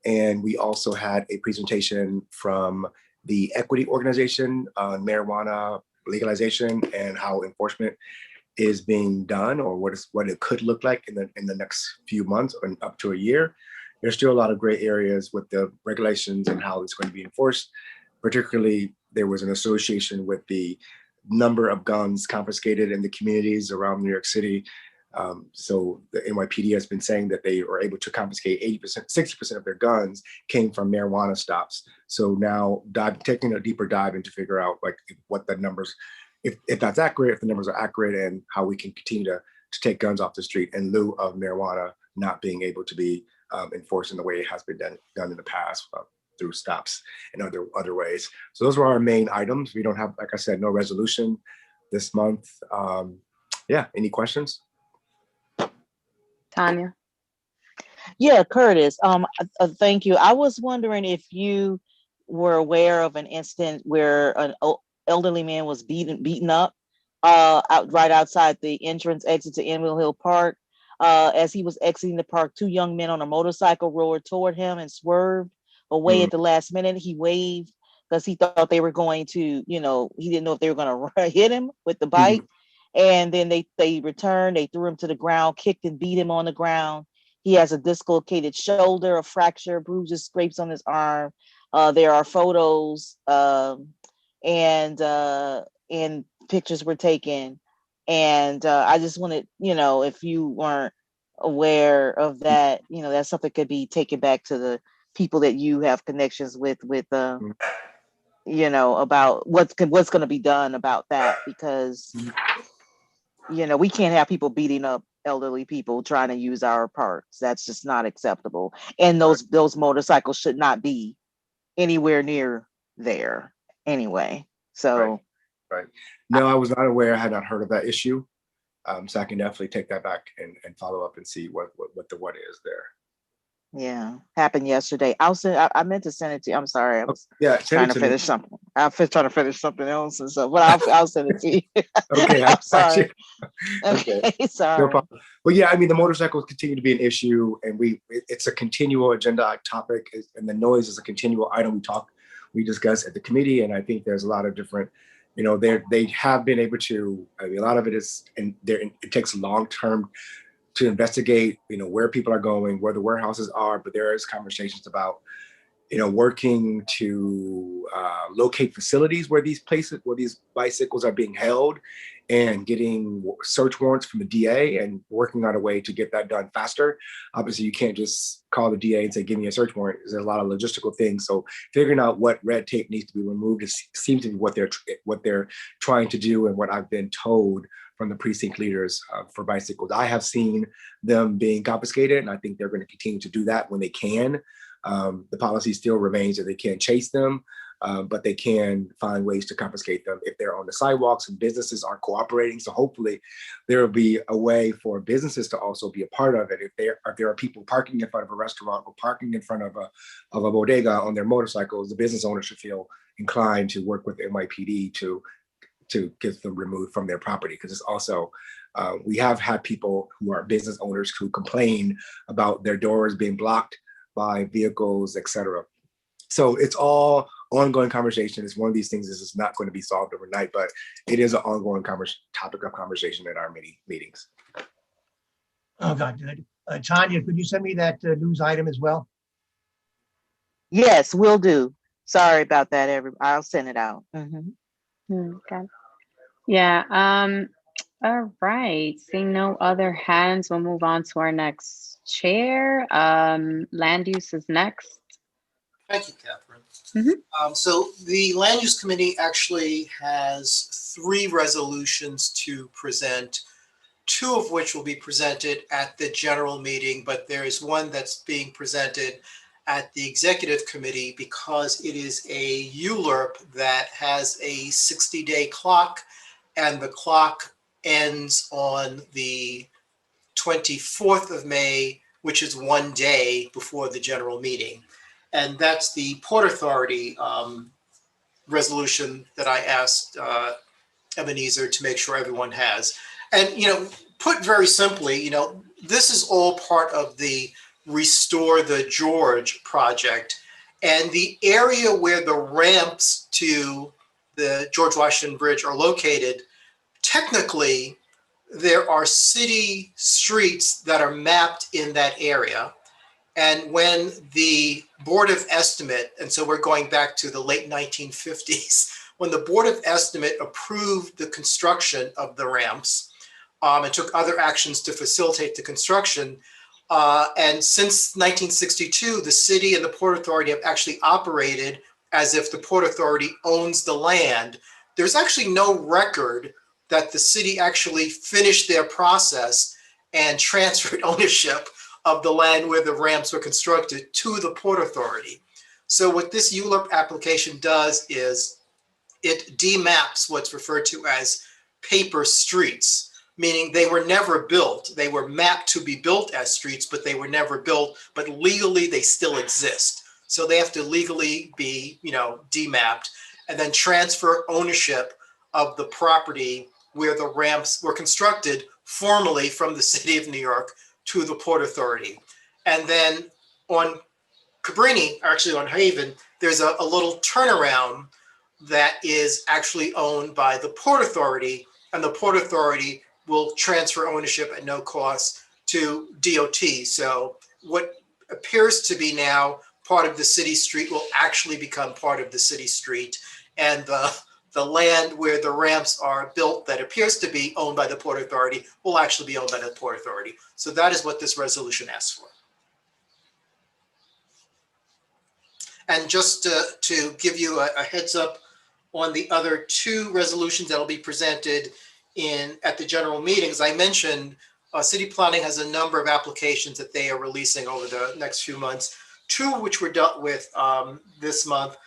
And we also had a presentation from the equity organization on marijuana legalization and how enforcement is being done, or what it could look like in the next few months or up to a year. There's still a lot of gray areas with the regulations and how it's going to be enforced. Particularly, there was an association with the number of guns confiscated in the communities around New York City. So the NYPD has been saying that they were able to confiscate 80%, 60% of their guns came from marijuana stops. So now taking a deeper dive into figure out like what the numbers, if that's accurate, if the numbers are accurate, and how we can continue to take guns off the street in lieu of marijuana not being able to be enforced in the way it has been done in the past through stops and other ways. So those were our main items. We don't have, like I said, no resolution this month. Yeah, any questions? Tanya. Yeah, Curtis. Thank you. I was wondering if you were aware of an incident where an elderly man was beaten up right outside the entrance exit to Enfield Hill Park. As he was exiting the park, two young men on a motorcycle roared toward him and swerved away at the last minute. He waved because he thought they were going to, he didn't know if they were going to hit him with the bike. And then they returned, they threw him to the ground, kicked and beat him on the ground. He has a dislocated shoulder, a fracture, bruises, scrapes on his arm. There are photos and pictures were taken. And I just wanted, if you weren't aware of that, that's something could be taken back to the people that you have connections with, about what's going to be done about that, because, we can't have people beating up elderly people trying to use our parks. That's just not acceptable. And those motorcycles should not be anywhere near there anyway. So. Right. No, I was not aware. I had not heard of that issue. So I can definitely take that back and follow up and see what is there. Yeah, happened yesterday. I meant to send it to you. I'm sorry. I was trying to finish something. I was trying to finish something else and stuff, but I'll send it to you. Okay, I'm sorry. Okay, sorry. No problem. But yeah, I mean, the motorcycles continue to be an issue, and it's a continual agenda topic, and the noise is a continual item we discuss at the committee, and I think there's a lot of different. They have been able to. I mean, a lot of it is, and it takes long term to investigate, where people are going, where the warehouses are, but there is conversations about, working to locate facilities where these bicycles are being held, and getting search warrants from the DA and working on a way to get that done faster. Obviously, you can't just call the DA and say, give me a search warrant. There's a lot of logistical things. So figuring out what red tape needs to be removed seems to be what they're trying to do, and what I've been told from the precinct leaders for bicycles. I have seen them being confiscated, and I think they're going to continue to do that when they can. The policy still remains that they can't chase them, but they can find ways to confiscate them if they're on the sidewalks and businesses aren't cooperating. So hopefully there will be a way for businesses to also be a part of it. If there are people parking in front of a restaurant or parking in front of a bodega on their motorcycles, the business owner should feel inclined to work with the NYPD to get them removed from their property. Because it's also, we have had people who are business owners who complain about their doors being blocked by vehicles, etc. So it's all ongoing conversation. It's one of these things that is not going to be solved overnight, but it is an ongoing topic of conversation at our meetings. Oh, God, good. Tanya, could you send me that news item as well? Yes, will do. Sorry about that, I'll send it out. Okay. Yeah. All right. Seeing no other hands, we'll move on to our next chair. Land use is next. Thank you, Catherine. So the Land Use Committee actually has 3 resolutions to present, 2 of which will be presented at the general meeting, but there is one that's being presented at the executive committee because it is a ULURP that has a 60-day clock, and the clock ends on the 24th of May, which is one day before the general meeting. And that's the Port Authority resolution that I asked Ebenezer to make sure everyone has. And, put very simply, this is all part of the Restore the George project. And the area where the ramps to the George Washington Bridge are located, technically, there are city streets that are mapped in that area. And when the Board of Estimate, and so we're going back to the late 1950s, when the Board of Estimate approved the construction of the ramps and took other actions to facilitate the construction, and since 1962, the city and the Port Authority have actually operated as if the Port Authority owns the land. There's actually no record that the city actually finished their process and transferred ownership of the land where the ramps were constructed to the Port Authority. So what this ULURP application does is it demaps what's referred to as paper streets, meaning they were never built. They were mapped to be built as streets, but they were never built, but legally they still exist. So they have to legally be, demapped and then transfer ownership of the property where the ramps were constructed formally from the city of New York to the Port Authority. And then on Cabrini, actually on Haven, there's a little turnaround that is actually owned by the Port Authority, and the Port Authority will transfer ownership at no cost to DOT. So what appears to be now part of the city street will actually become part of the city street, and the land where the ramps are built that appears to be owned by the Port Authority will actually be owned by the Port Authority. So that is what this resolution asks for. And just to give you a heads up on the other two resolutions that will be presented at the general meetings, I mentioned City Planning has a number of applications that they are releasing over the next few months, two of which were dealt with this month.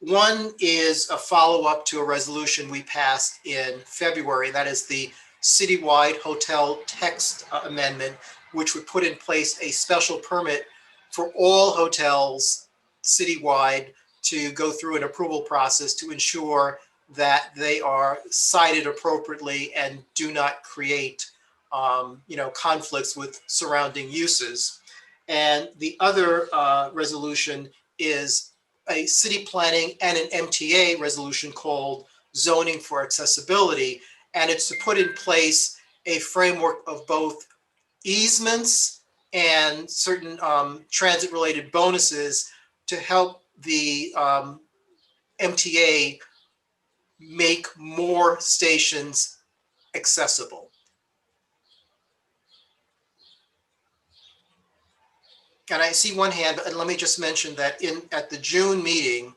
One is a follow-up to a resolution we passed in February. That is the citywide hotel text amendment, which would put in place a special permit for all hotels citywide to go through an approval process to ensure that they are cited appropriately and do not create conflicts with surrounding uses. And the other resolution is a city planning and an MTA resolution called Zoning for Accessibility. And it's to put in place a framework of both easements and certain transit-related bonuses to help the MTA make more stations accessible. And I see one hand, and let me just mention that at the June meeting,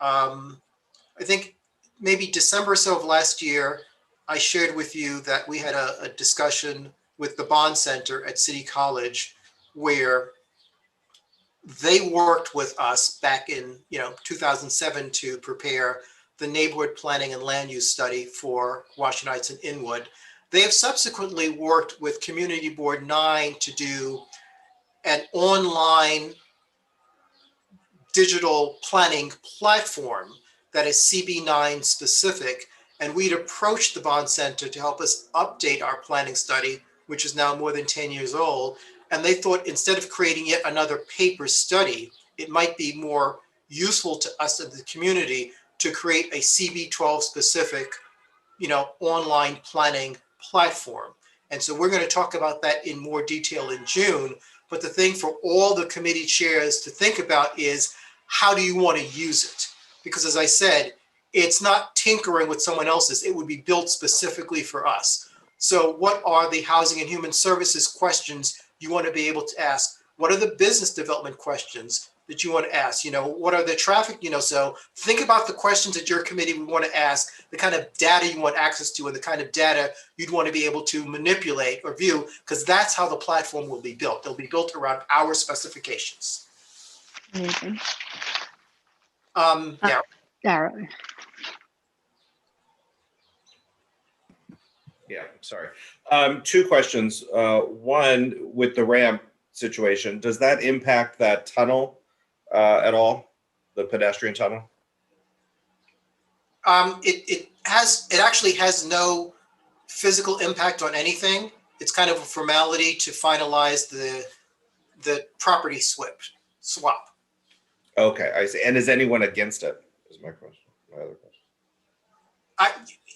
I think maybe December or so of last year, I shared with you that we had a discussion with the Bond Center at City College where they worked with us back in 2007 to prepare the neighborhood planning and land use study for Washington Heights and Inwood. They have subsequently worked with Community Board 9 to do an online digital planning platform that is CB9 specific. And we'd approached the Bond Center to help us update our planning study, which is now more than 10 years old. And they thought instead of creating yet another paper study, it might be more useful to us as the community to create a CB12 specific, online planning platform. And so we're going to talk about that in more detail in June. But the thing for all the committee chairs to think about is how do you want to use it? Because as I said, it's not tinkering with someone else's. It would be built specifically for us. So what are the housing and human services questions you want to be able to ask? What are the business development questions that you want to ask? What are the traffic, so think about the questions that your committee would want to ask, the kind of data you want access to, and the kind of data you'd want to be able to manipulate or view, because that's how the platform will be built. It'll be built around our specifications. Amazing. Yeah. Dara. Yeah, sorry. Two questions. One, with the ramp situation, does that impact that tunnel at all? The pedestrian tunnel? It actually has no physical impact on anything. It's kind of a formality to finalize the property swap. Okay, I see. And is anyone against it? Is my question. My other question.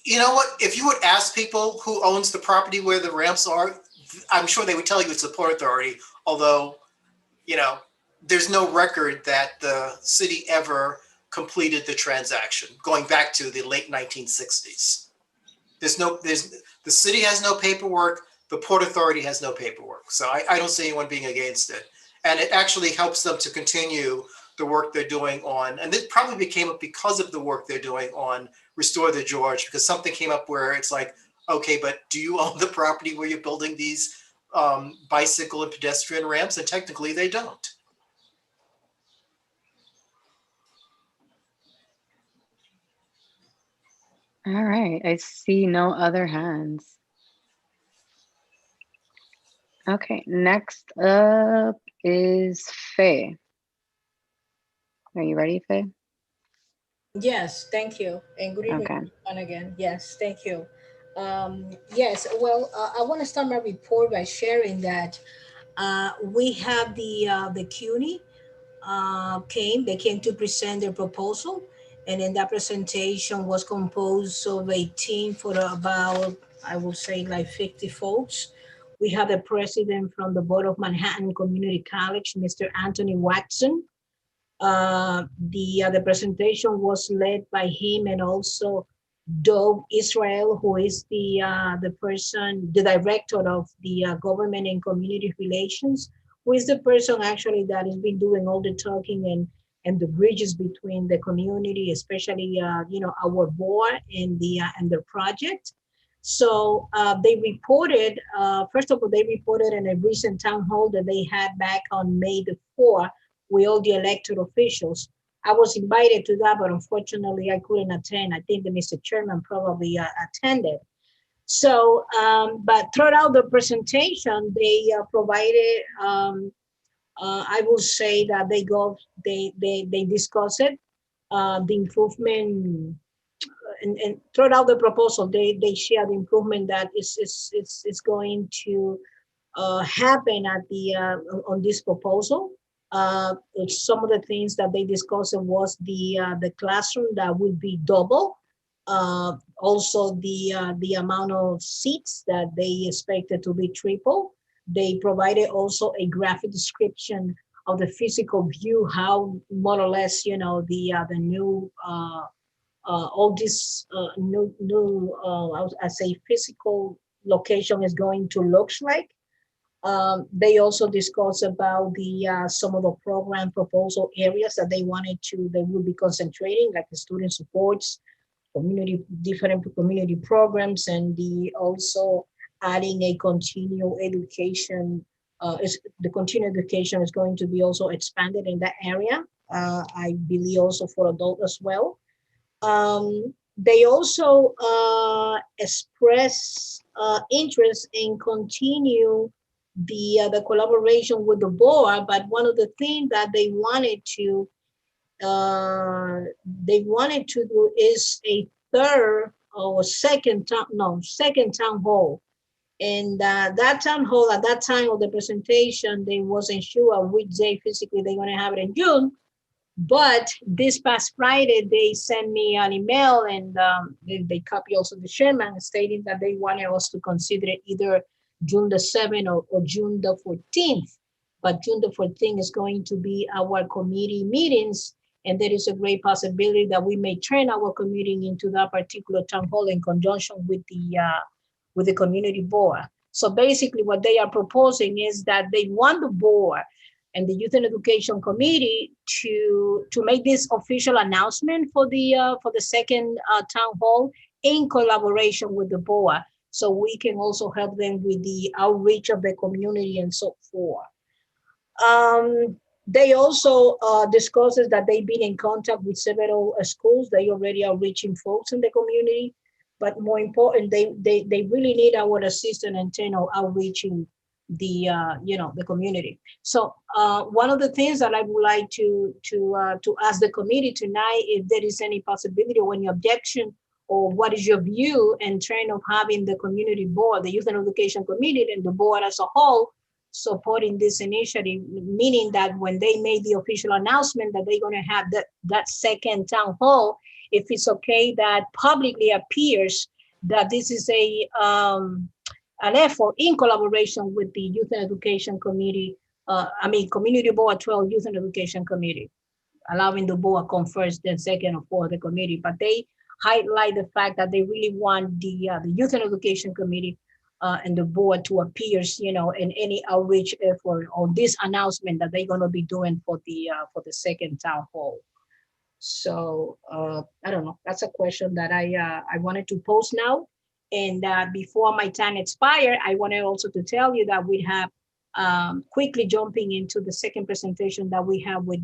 You know what? If you would ask people who owns the property where the ramps are, I'm sure they would tell you it's the Port Authority. Although, you know, there's no record that the city ever completed the transaction going back to the late 1960s. The city has no paperwork. The Port Authority has no paperwork. So I don't see anyone being against it. And it actually helps them to continue the work they're doing on, and this probably became up because of the work they're doing on Restore the George, because something came up where it's like, okay, but do you own the property where you're building these bicycle and pedestrian ramps? And technically they don't. All right, I see no other hands. Okay, next up is Faye. Are you ready, Faye? Yes, thank you. And good evening, Okay. everyone again. Yes, thank you. Yes, well, I want to start my report by sharing that we have the CUNY they came to present their proposal. And in that presentation was composed of a team for about, I would say like 50 folks. We have the president from the Board of Manhattan Community College, Mr. Anthony Watson. The presentation was led by him, and also Doug Israel, who is the director of the government and community relations, who is the person actually that has been doing all the talking and the bridges between the community, especially our board and the project. So they reported, first of all, they reported in a recent town hall that they had back on May the 4th with all the elected officials. I was invited to that, but unfortunately I couldn't attend. I think that Mr. Chairman probably attended. So, but throughout the presentation, they provided, I will say that they discussed it, the improvement, and throughout the proposal, they share the improvement that is going to happen at on this proposal. Some of the things that they discussed was the classroom that would be double. Also the amount of seats that they expected to be triple. They provided also a graphic description of the physical view, how more or less, the new all this new I say physical location is going to look like. They also discussed about the some of the program proposal areas that they would be concentrating, like the student supports, different community programs, and also adding a continual education. The continuing education is going to be also expanded in that area. I believe also for adult as well. They also express interest in continue the collaboration with the board, but one of the things that they wanted to do is a third or second town hall. And that town hall at that time of the presentation, they wasn't sure which day physically they're going to have it in June. But this past Friday, they sent me an email, and they copy also the chairman, stating that they wanted us to consider it either June the 7th or June the 14th. But June the 14th is going to be our committee meetings, and there is a great possibility that we may turn our committee into that particular town hall in conjunction with the community board. So basically what they are proposing is that they want the board and the Youth and Education Committee to make this official announcement for the second town hall in collaboration with the board, so we can also help them with the outreach of the community and so forth. They also discusses that they've been in contact with several schools. They already are reaching folks in the community, but more important, they really need our assistance in internal outreaching the community. So one of the things that I would like to ask the committee tonight, if there is any possibility or any objection, or what is your view and trend of having the community board, the Youth and Education Committee, and the board as a whole supporting this initiative, meaning that when they made the official announcement that they're going to have that second town hall, if it's okay that publicly appears that this is an effort in collaboration with the Youth and Education Committee, Community Board 12 Youth and Education Committee, allowing the board come first, then second, or fourth the committee. But they highlight the fact that they really want the Youth and Education Committee and the board to appear, in any outreach effort on this announcement that they're going to be doing for the second town hall. So I don't know. That's a question that I wanted to pose now. And before my time expire, I wanted also to tell you that we have quickly jumping into the second presentation that we have with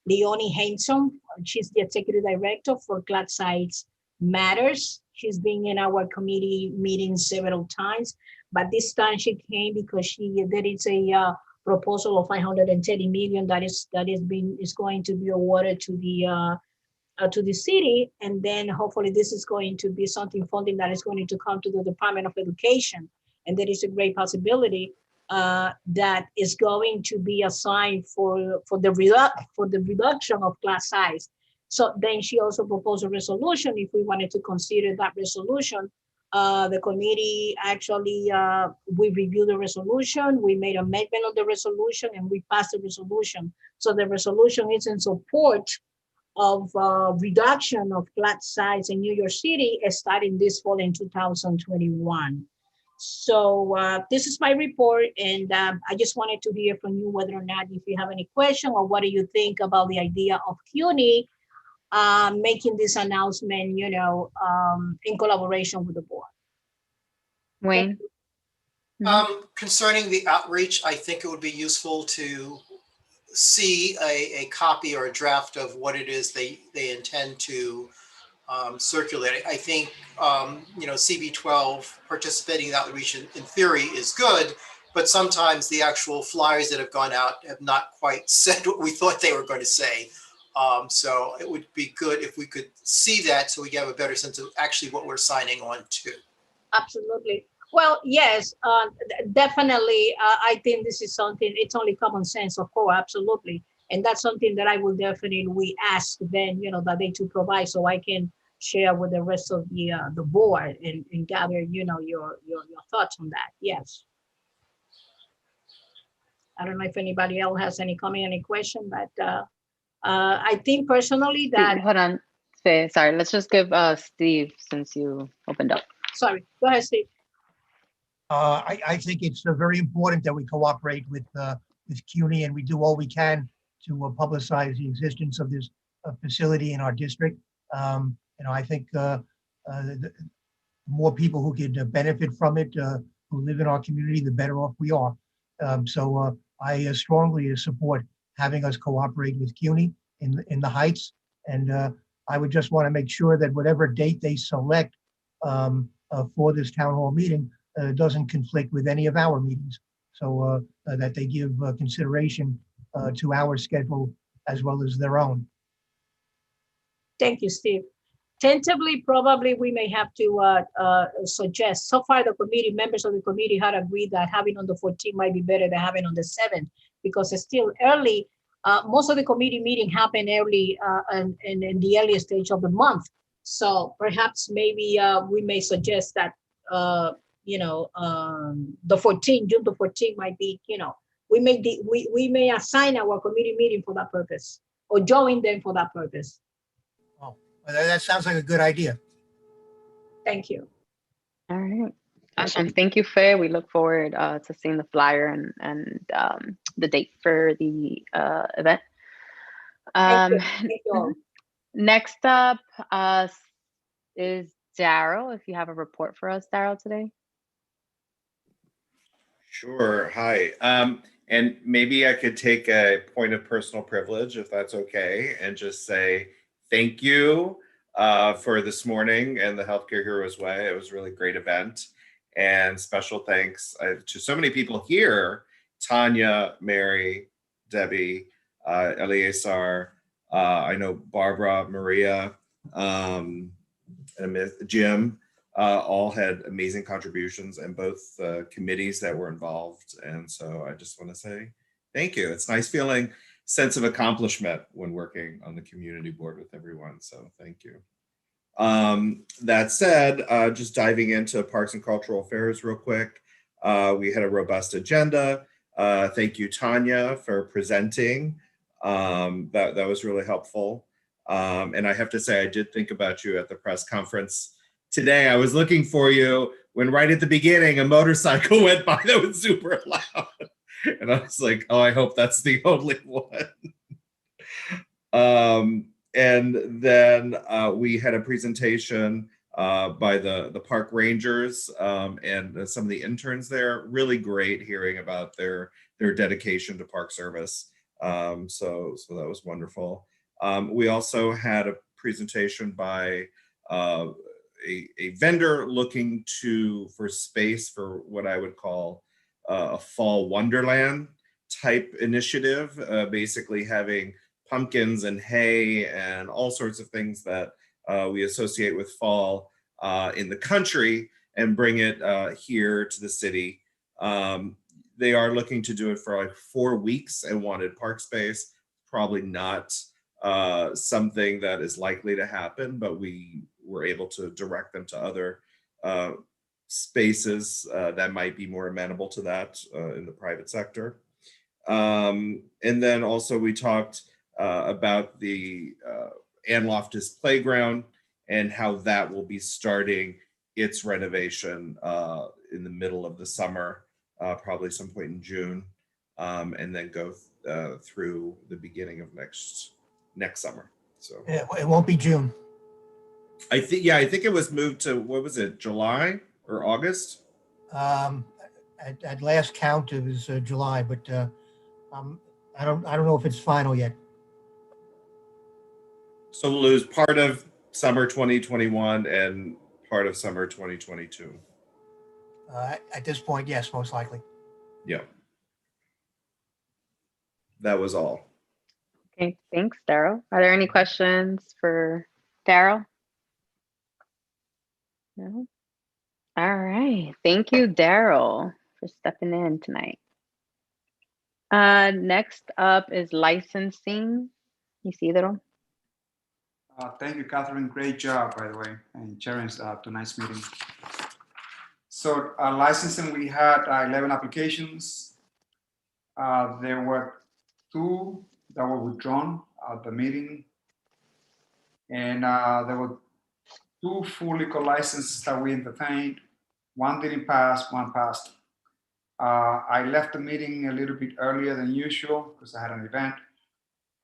Leonie Hanson. She's the executive director for Class Size Matters. She's been in our committee meetings several times, but this time she came because there is a proposal of 530 million that is going to be awarded to the city, and then hopefully this is going to be something funding that is going to come to the Department of Education, and there is a great possibility that is going to be assigned for the reduction of class size. So then she also proposed a resolution. If we wanted to consider that resolution, the committee actually, we reviewed the resolution, we made amendment of the resolution, and we passed the resolution. So the resolution is in support of reduction of class size in New York City starting this fall in 2021. So this is my report, and I just wanted to hear from you whether or not if you have any question or what do you think about the idea of CUNY making this announcement, in collaboration with the board. Wayne? Concerning the outreach, I think it would be useful to see a copy or a draft of what it is they intend to circulate. I think, CB12 participating in outreach in theory is good, but sometimes the actual flyers that have gone out have not quite said what we thought they were going to say. So it would be good if we could see that so we have a better sense of actually what we're signing on to. Absolutely. Well, yes, definitely. I think this is something, it's only common sense, of course, absolutely. And that's something that I will definitely ask them, that they to provide so I can share with the rest of the board and gather, your thoughts on that. Yes. I don't know if anybody else has any comment, any question, but I think personally that. Hold on. Sorry, let's just give Steve, since you opened up. Sorry, go ahead, Steve. I think it's very important that we cooperate with CUNY, and we do all we can to publicize the existence of this facility in our district. I think the more people who could benefit from it, who live in our community, the better off we are. So I strongly support having us cooperate with CUNY in the Heights, and I would just want to make sure that whatever date they select for this town hall meeting doesn't conflict with any of our meetings, so that they give consideration to our schedule as well as their own. Thank you, Steve. Tentatively, probably we may have to suggest. So far, the committee members of the committee had agreed that having on the 14th might be better than having on the 7th because it's still early. Most of the committee meeting happen early and in the earliest stage of the month. So perhaps maybe we may suggest that the 14th, June the 14th might be, we may assign our committee meeting for that purpose or join them for that purpose. Oh, well, that sounds like a good idea. Thank you. All right. Awesome. Thank you, Faye. We look forward to seeing the flyer and the date for the event. Thank you. Next up is Daryl. If you have a report for us, Daryl, today. Sure. Hi. And maybe I could take a point of personal privilege, if that's okay, and just say thank you for this morning and the Healthcare Heroes Way. It was a really great event. And special thanks to so many people here, Tanya, Mary, Debbie, Eleazar, I know Barbara, Maria, and Jim, all had amazing contributions, and both committees that were involved. And so I just want to say thank you. It's nice feeling sense of accomplishment when working on the community board with everyone. So thank you. That said, just diving into Parks and Cultural Affairs real quick. We had a robust agenda. Thank you, Tanya, for presenting. That was really helpful. And I have to say, I did think about you at the press conference today. I was looking for you when right at the beginning, a motorcycle went by that was super loud. And I was like, oh, I hope that's the only one. And then we had a presentation by the park rangers and some of the interns there. Really great hearing about their dedication to park service. So that was wonderful. We also had a presentation by a vendor looking for space for what I would call a fall wonderland type initiative, basically having pumpkins and hay and all sorts of things that we associate with fall in the country and bring it here to the city. They are looking to do it for like 4 weeks and wanted park space. Probably not something that is likely to happen, but we were able to direct them to other spaces that might be more amenable to that in the private sector. And then also we talked about the Ann Loftus Playground and how that will be starting its renovation in the middle of the summer, probably some point in June, and then go through the beginning of next summer. So Yeah, it won't be June. I think it was moved to, what was it, July or August? At last count, it was July, but I don't know if it's final yet. So we'll lose part of summer 2021 and part of summer 2022. At this point, yes, most likely. Yeah. That was all. Okay, thanks, Daryl. Are there any questions for Daryl? No? All right. Thank you, Daryl, for stepping in tonight. Next up is licensing. Isidro. Thank you, Catherine. Great job, by the way, and chairing tonight's meeting. So licensing, we had 11 applications. There were 2 that were withdrawn at the meeting. And there were 2 full liquor licenses that we entertained. 1 didn't pass, 1 passed. I left the meeting a little bit earlier than usual because I had an event,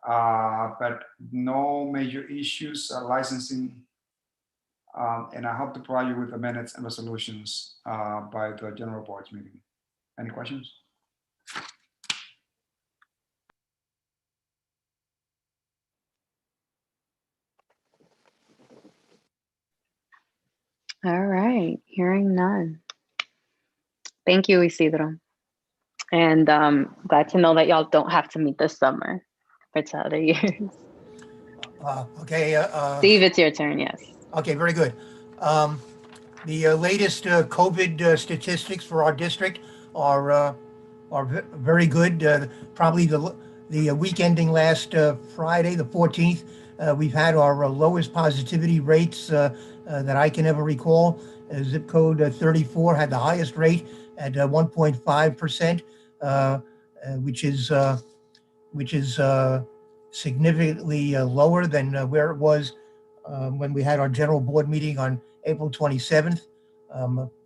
but no major issues licensing. And I hope to provide you with the minutes and resolutions by the general board's meeting. Any questions? All right, hearing none. Thank you, Isidro. And glad to know that y'all don't have to meet this summer for 2 other years. Okay. Steve, it's your turn, yes. Okay, very good. The latest COVID statistics for our district are very good. Probably the week ending last Friday, the 14th, we've had our lowest positivity rates that I can ever recall. Zip code 34 had the highest rate at 1.5%, which is significantly lower than where it was when we had our general board meeting on April 27th.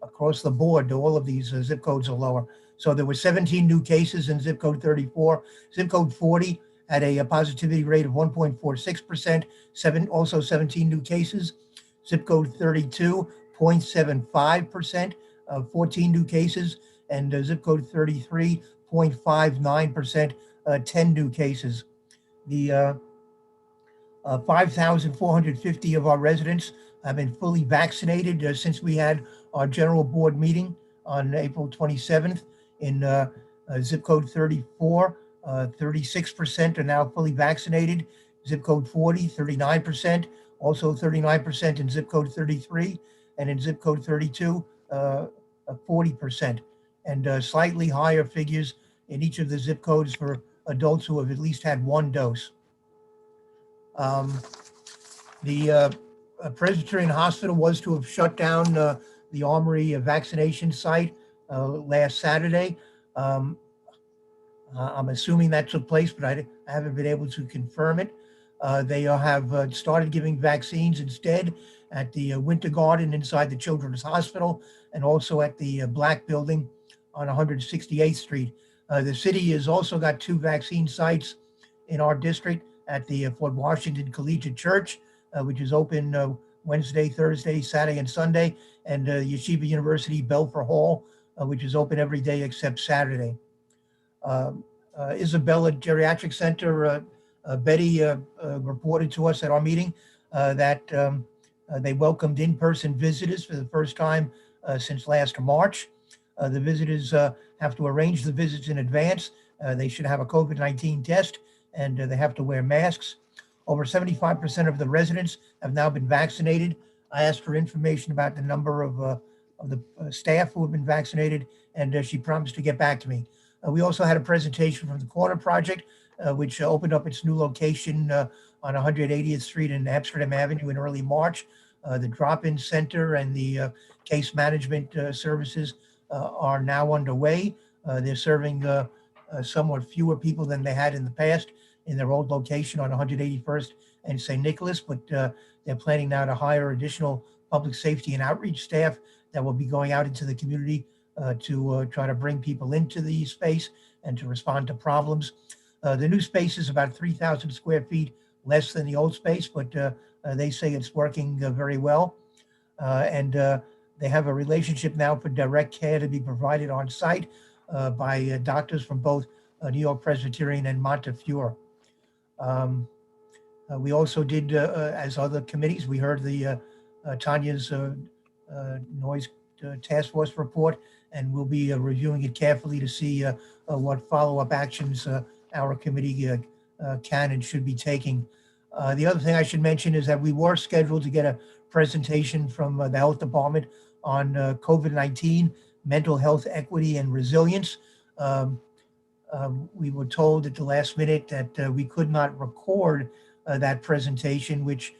Across the board, all of these zip codes are lower. So there were 17 new cases in zip code 34. Zip code 40 had a positivity rate of 1.46%, also 17 new cases. Zip code 32, 0.75%, 14 new cases, and zip code 33, 0.59%, 10 new cases. The 5,450 of our residents have been fully vaccinated since we had our general board meeting on April 27th in zip code 34. 36% are now fully vaccinated. Zip code 40, 39%. Also 39% in zip code 33, and in zip code 32, 40%. And slightly higher figures in each of the zip codes for adults who have at least had one dose. The Presbyterian Hospital was to have shut down the Armory vaccination site last Saturday. I'm assuming that took place, but I haven't been able to confirm it. They have started giving vaccines instead at the Winter Garden inside the Children's Hospital, and also at the Black Building on 168th Street. The city has also got 2 vaccine sites in our district at the Fort Washington Collegiate Church, which is open Wednesday, Thursday, Saturday, and Sunday, and Yeshiva University Belfer Hall, which is open every day except Saturday. Isabella Geriatric Center, Betty reported to us at our meeting that they welcomed in-person visitors for the first time since last March. The visitors have to arrange the visits in advance. They should have a COVID-19 test, and they have to wear masks. Over 75% of the residents have now been vaccinated. I asked for information about the number of the staff who have been vaccinated, and she promised to get back to me. We also had a presentation from the Corner Project, which opened up its new location on 180th Street and Amsterdam Avenue in early March. The drop-in center and the case management services are now underway. They're serving somewhat fewer people than they had in the past in their old location on 181st and St. Nicholas, but they're planning now to hire additional public safety and outreach staff that will be going out into the community to try to bring people into the space and to respond to problems. The new space is about 3,000 square feet less than the old space, but they say it's working very well. And they have a relationship now for direct care to be provided on site by doctors from both New York Presbyterian and Montefiore. We also did, as other committees, we heard the Tanya's noise task force report, and we'll be reviewing it carefully to see what follow-up actions our committee can and should be taking. The other thing I should mention is that we were scheduled to get a presentation from the health department on COVID-19, mental health equity and resilience. We were told at the last minute that we could not record that presentation, which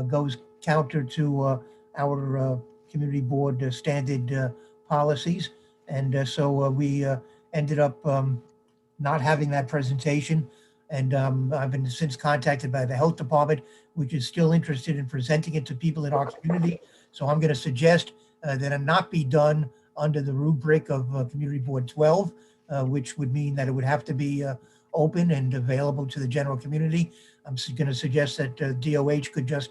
goes counter to our community board standard policies. And so we ended up not having that presentation. And I've been since contacted by the health department, which is still interested in presenting it to people in our community. So I'm going to suggest that it not be done under the rubric of Community Board 12, which would mean that it would have to be open and available to the general community. I'm going to suggest that DOH could just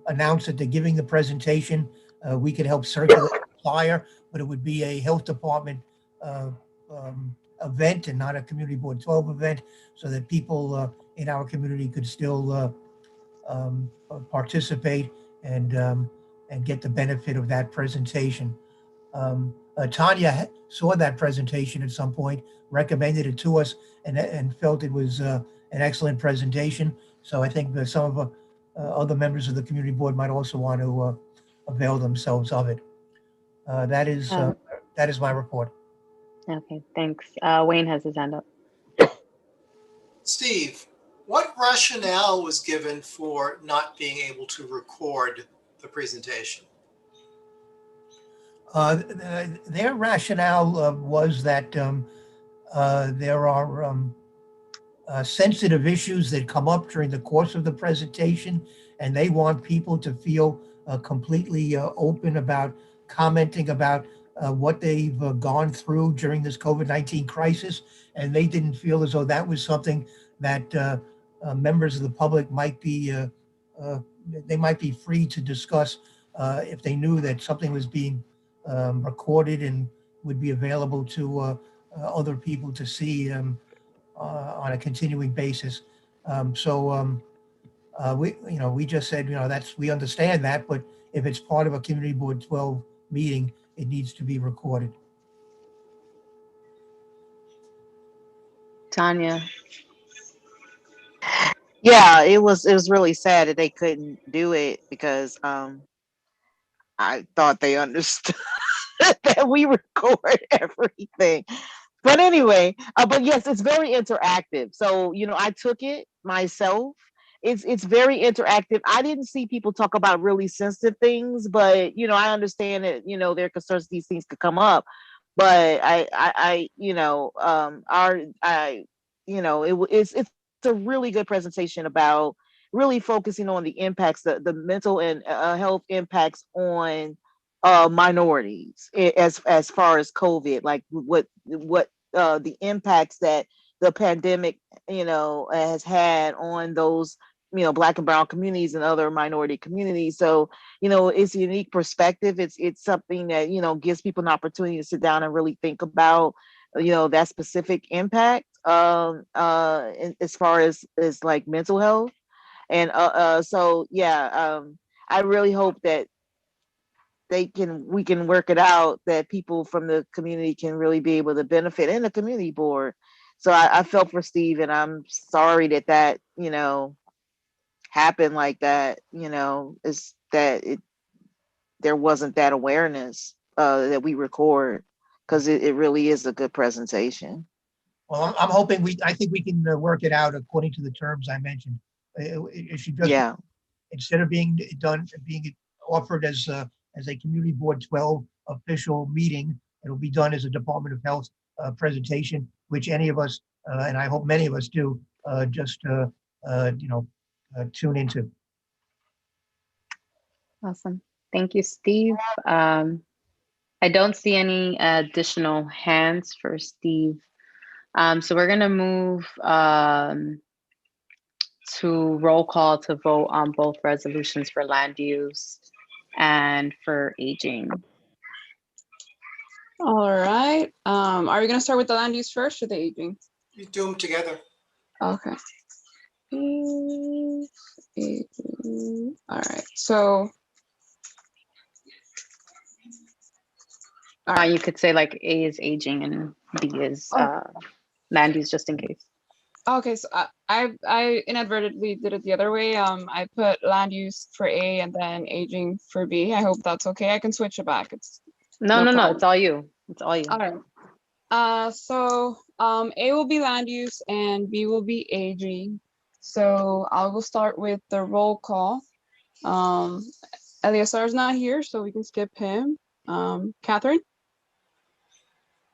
announce that they're giving the presentation. We could help circulate the flyer, but it would be a health department event and not a Community Board 12 event, so that people in our community could still participate and get the benefit of that presentation. Tanya saw that presentation at some point, recommended it to us, and felt it was an excellent presentation. So I think that some of other members of the community board might also want to avail themselves of it. That is my report. Okay, thanks. Wayne has his hand up. Steve, what rationale was given for not being able to record the presentation? Their rationale was that there are sensitive issues that come up during the course of the presentation, and they want people to feel completely open about commenting about what they've gone through during this COVID-19 crisis. And they didn't feel as though that was something that members of the public might be, they might be free to discuss if they knew that something was being recorded and would be available to other people to see on a continuing basis. We just said, we understand that, but if it's part of a Community Board 12 meeting, it needs to be recorded. Tanya. Yeah, it was really sad that they couldn't do it because I thought they understood that we record everything. But anyway, but yes, it's very interactive. So, I took it myself. It's very interactive. I didn't see people talk about really sensitive things, but I understand that, their concerns, these things could come up. But it's a really good presentation about really focusing on the impacts, the mental and health impacts on minorities as far as COVID, like what the impacts that the pandemic has had on those Black and brown communities and other minority communities. So it's a unique perspective. It's something that gives people an opportunity to sit down and really think about that specific impact as far as like mental health. And so yeah, I really hope that we can work it out, that people from the community can really be able to benefit in the community board. So I felt for Steve, and I'm sorry that happened like that. Is that there wasn't that awareness that we record, because it really is a good presentation. Well, I'm hoping I think we can work it out according to the terms I mentioned. It should just, Yeah. instead of being offered as a Community Board 12 official meeting, it'll be done as a Department of Health presentation, which any of us, and I hope many of us do, just tune into. Awesome. Thank you, Steve. I don't see any additional hands for Steve. So we're gonna move to roll call to vote on both resolutions for land use and for aging. All right. Are we gonna start with the land use first or the aging? You do them together. Okay. All right. So. All right. You could say like A is aging and B is land use, just in case. Okay, so I inadvertently did it the other way. I put land use for A and then aging for B. I hope that's okay. I can switch it back. It's no, it's all you. It's all you. All right. So A will be land use and B will be aging. So I will start with the roll call. Eleazar is not here, so we can skip him. Catherine?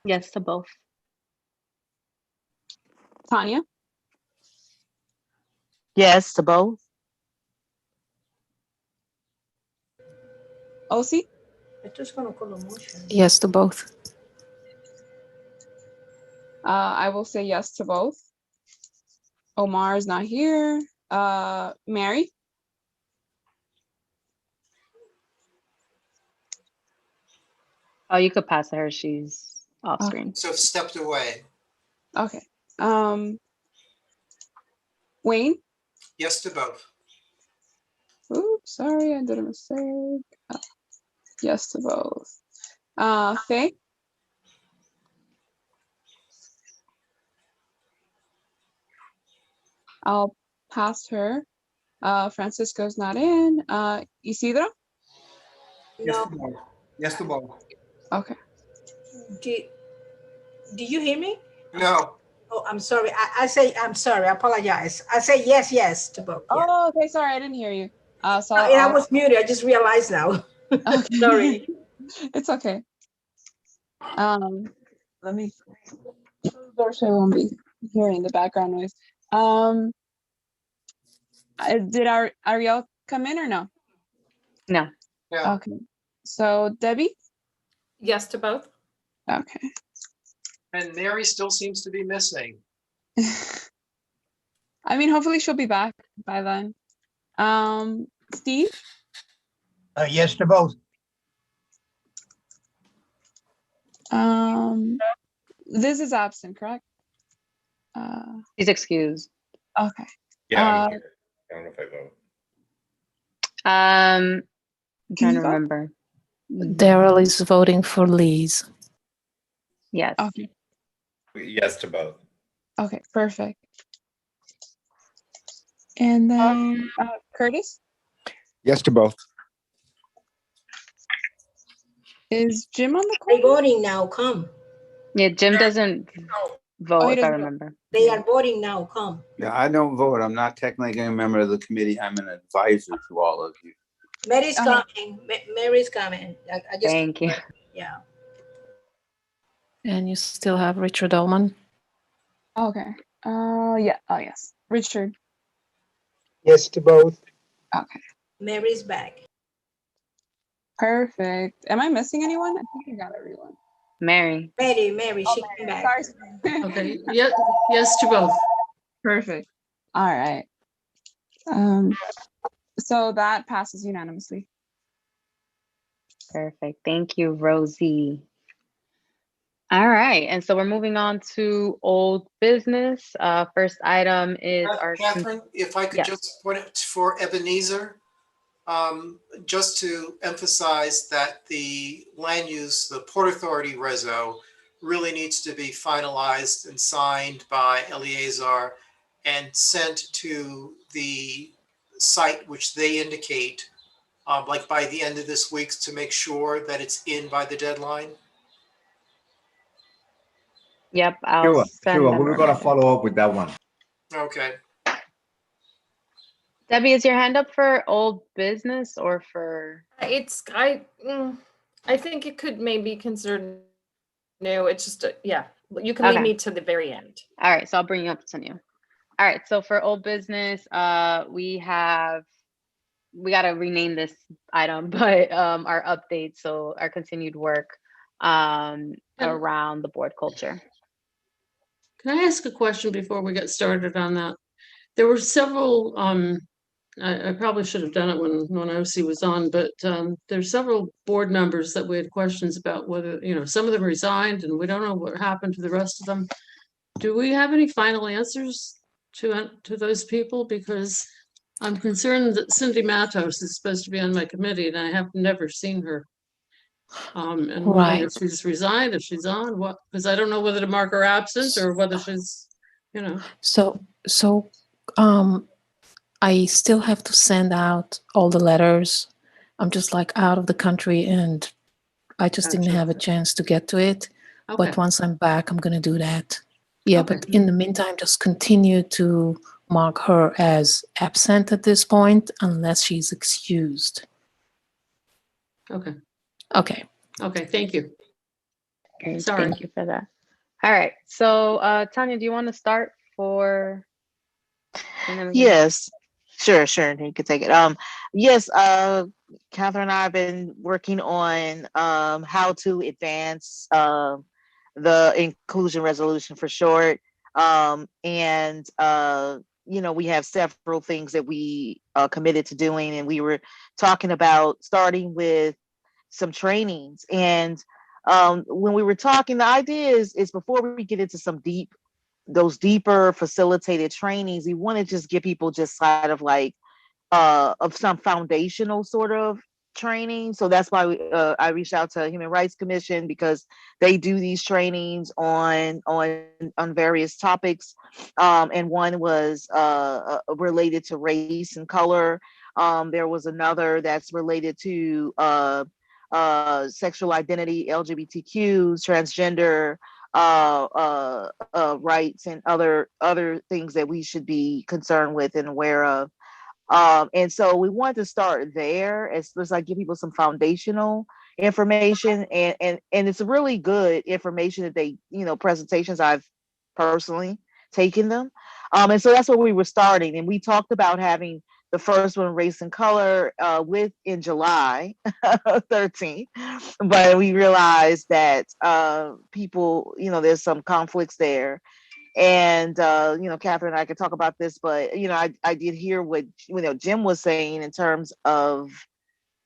Yes to both. Tanya? Yes to both. Osi? Yes to both. I will say yes to both. Omar is not here. Mary? Oh, you could pass her. She's off screen. So stepped away. Okay. Wayne? Yes to both. Oops, sorry, I did a mistake. Yes to both. Faye? I'll pass her. Francisco's not in. Isidro? Yes to both. Yes to both. Okay. Do you hear me? No. Oh, I'm sorry. I'm sorry. I apologize. I say yes to both. Yeah. Oh, okay. Sorry, I didn't hear you. So I was muted. I just realized now. Okay. Sorry. It's okay. Let me. Dorsey won't be hearing the background noise. Did Ariel come in or no? No. Yeah. Okay. So Debbie? Yes to both. Okay. And Mary still seems to be missing. I mean, hopefully she'll be back by then. Steve? Yes to both. This is absent, correct? He's excused. Okay. Yeah. I'm here. I don't know if I vote. I'm trying to vote? remember. Daryl is voting for Liz. Yes. Okay. Yes to both. Okay, perfect. And then Curtis, Yes to both. is Jim on the They're call? voting now, come. Yeah, Jim doesn't vote, he if I doesn't vote. remember. They are voting now, come. Yeah, I don't vote. I'm not technically a member of the committee. I'm an advisor to all of you. Mary's Okay. coming. Mary's coming. I just, Thank you. yeah. And you still have Richard Ullman. Okay. Yeah. Oh, yes. Richard. Yes to both. Okay. Mary's back. Perfect. Am I missing anyone? I think I got everyone. Mary. Mary, Oh, she came back. Sorry. Okay, yes to both. Perfect. All right. So that passes unanimously. Perfect. Thank you, Rosie. All right. And so we're moving on to old business. First item is our Catherine, if I could yes. just put it for Ebenezer, just to emphasize that the land use, the Port Authority reso really needs to be finalized and signed by Eleazar and sent to the site which they indicate, like by the end of this week, to make sure that it's in by the deadline. Yep, I'll Sure, send sure. them a We're gonna reminder. follow up with that one. Okay. Debbie, is your hand up for old business or for? It's, I think it could maybe consider new. It's just, yeah, you can leave Okay. me to the very end. All right, so I'll bring you up to new. All right, so for old business, we got to rename this item, but our updates, so our continued work around the board culture. Can I ask a question before we get started on that? There were several, I probably should have done it when OC was on, but there's several board members that we had questions about whether, some of them resigned and we don't know what happened to the rest of them. Do we have any final answers to those people? Because I'm concerned that Cindy Matos is supposed to be on my committee and I have never seen her. And wondering if she's resigned, if she's on, what, because I don't know whether to mark her absent or whether she's, So I still have to send out all the letters. I'm just like out of the country and I just didn't have a chance to get to it. Okay. But once I'm back, I'm going to do that. Yeah, Okay. but in the meantime, just continue to mark her as absent at this point unless she's excused. Okay. Okay. Okay, thank you. Okay, Sorry. thank you for that. All right, so Tanya, do you want to start for? Yes, sure. You can take it. Yes, Catherine and I have been working on how to advance the inclusion resolution for short. And we have several things that we committed to doing, and we were talking about starting with some trainings. And when we were talking, the idea is before we get into those deeper facilitated trainings, we want to just give people just sort of like of some foundational sort of training. So that's why I reached out to Human Rights Commission, because they do these trainings on various topics. And one was related to race and color. There was another that's related to sexual identity, LGBTQ, transgender rights, and other things that we should be concerned with and aware of. And so we wanted to start there as like give people some foundational information, and it's really good information that they, presentations I've personally taken them. And so that's where we were starting. And we talked about having the first one, race and color, in July 13th. But we realized that people, there's some conflicts there. And Catherine and I could talk about this, but I did hear what Jim was saying in terms of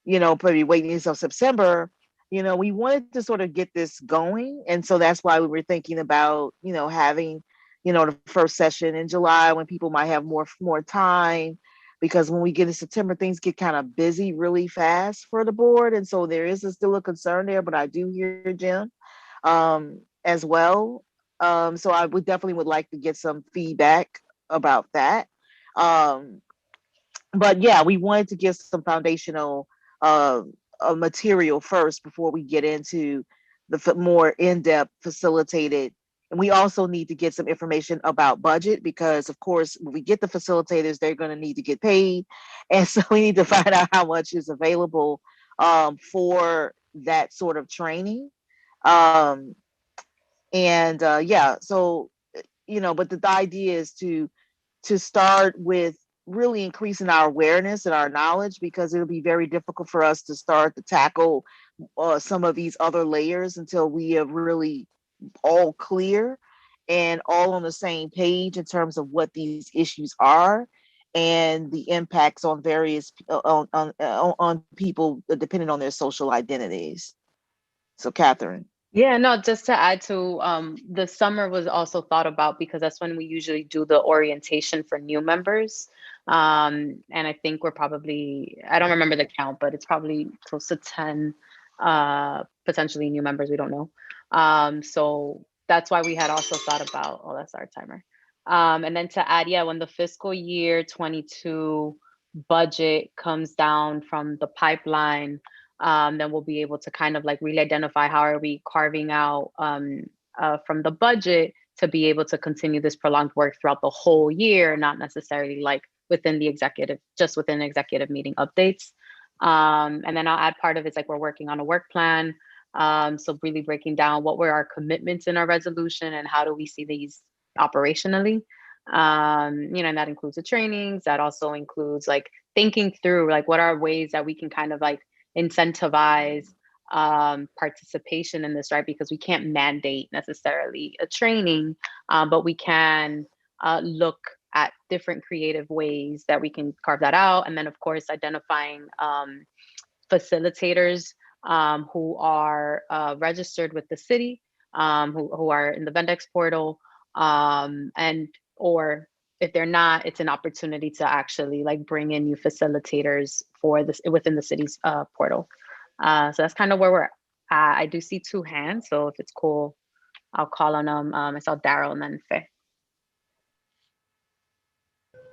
probably waiting until September. We wanted to sort of get this going, and so that's why we were thinking about having the first session in July when people might have more time, because when we get in September, things get kind of busy really fast for the board. And so there is still a concern there, but I do hear Jim as well. So I would definitely would like to get some feedback about that. Um, but yeah, we wanted to get some foundational uh, material first before we get into the more in-depth facilitated. And we also need to get some information about budget because, of course, when we get the facilitators, they're going to need to get paid, and so we need to find out how much is available for that sort of training. Um, and yeah, so but the idea is to start with really increasing our awareness and our knowledge, because it'll be very difficult for us to start to tackle some of these other layers until we have really all clear and all on the same page in terms of what these issues are and the impacts on various on people depending on their social identities. So Catherine. Yeah, no, just to add to the summer was also thought about because that's when we usually do the orientation for new members. And I think we're probably, I don't remember the count, but it's probably close to 10 potentially new members. We don't know. So that's why we had also thought about, oh, that's our timer. And then to add, yeah, when the fiscal year 22 budget comes down from the pipeline, then we'll be able to kind of like really identify how are we carving out from the budget to be able to continue this prolonged work throughout the whole year, not necessarily like within the executive, just within executive meeting updates. And then I'll add part of it's like we're working on a work plan. So really breaking down what were our commitments in our resolution and how do we see these operationally. And that includes the trainings. That also includes like thinking through like what are ways that we can kind of like incentivize participation in this, right? Because we can't mandate necessarily a training, but we can look at different creative ways that we can carve that out. And then of course, identifying facilitators who are registered with the city, who are in the Vendex portal, and or if they're not, it's an opportunity to actually like bring in new facilitators for this within the city's portal. So that's kind of where we're at. I do see 2 hands, so if it's cool, I'll call on them. I saw Daryl and then Faye.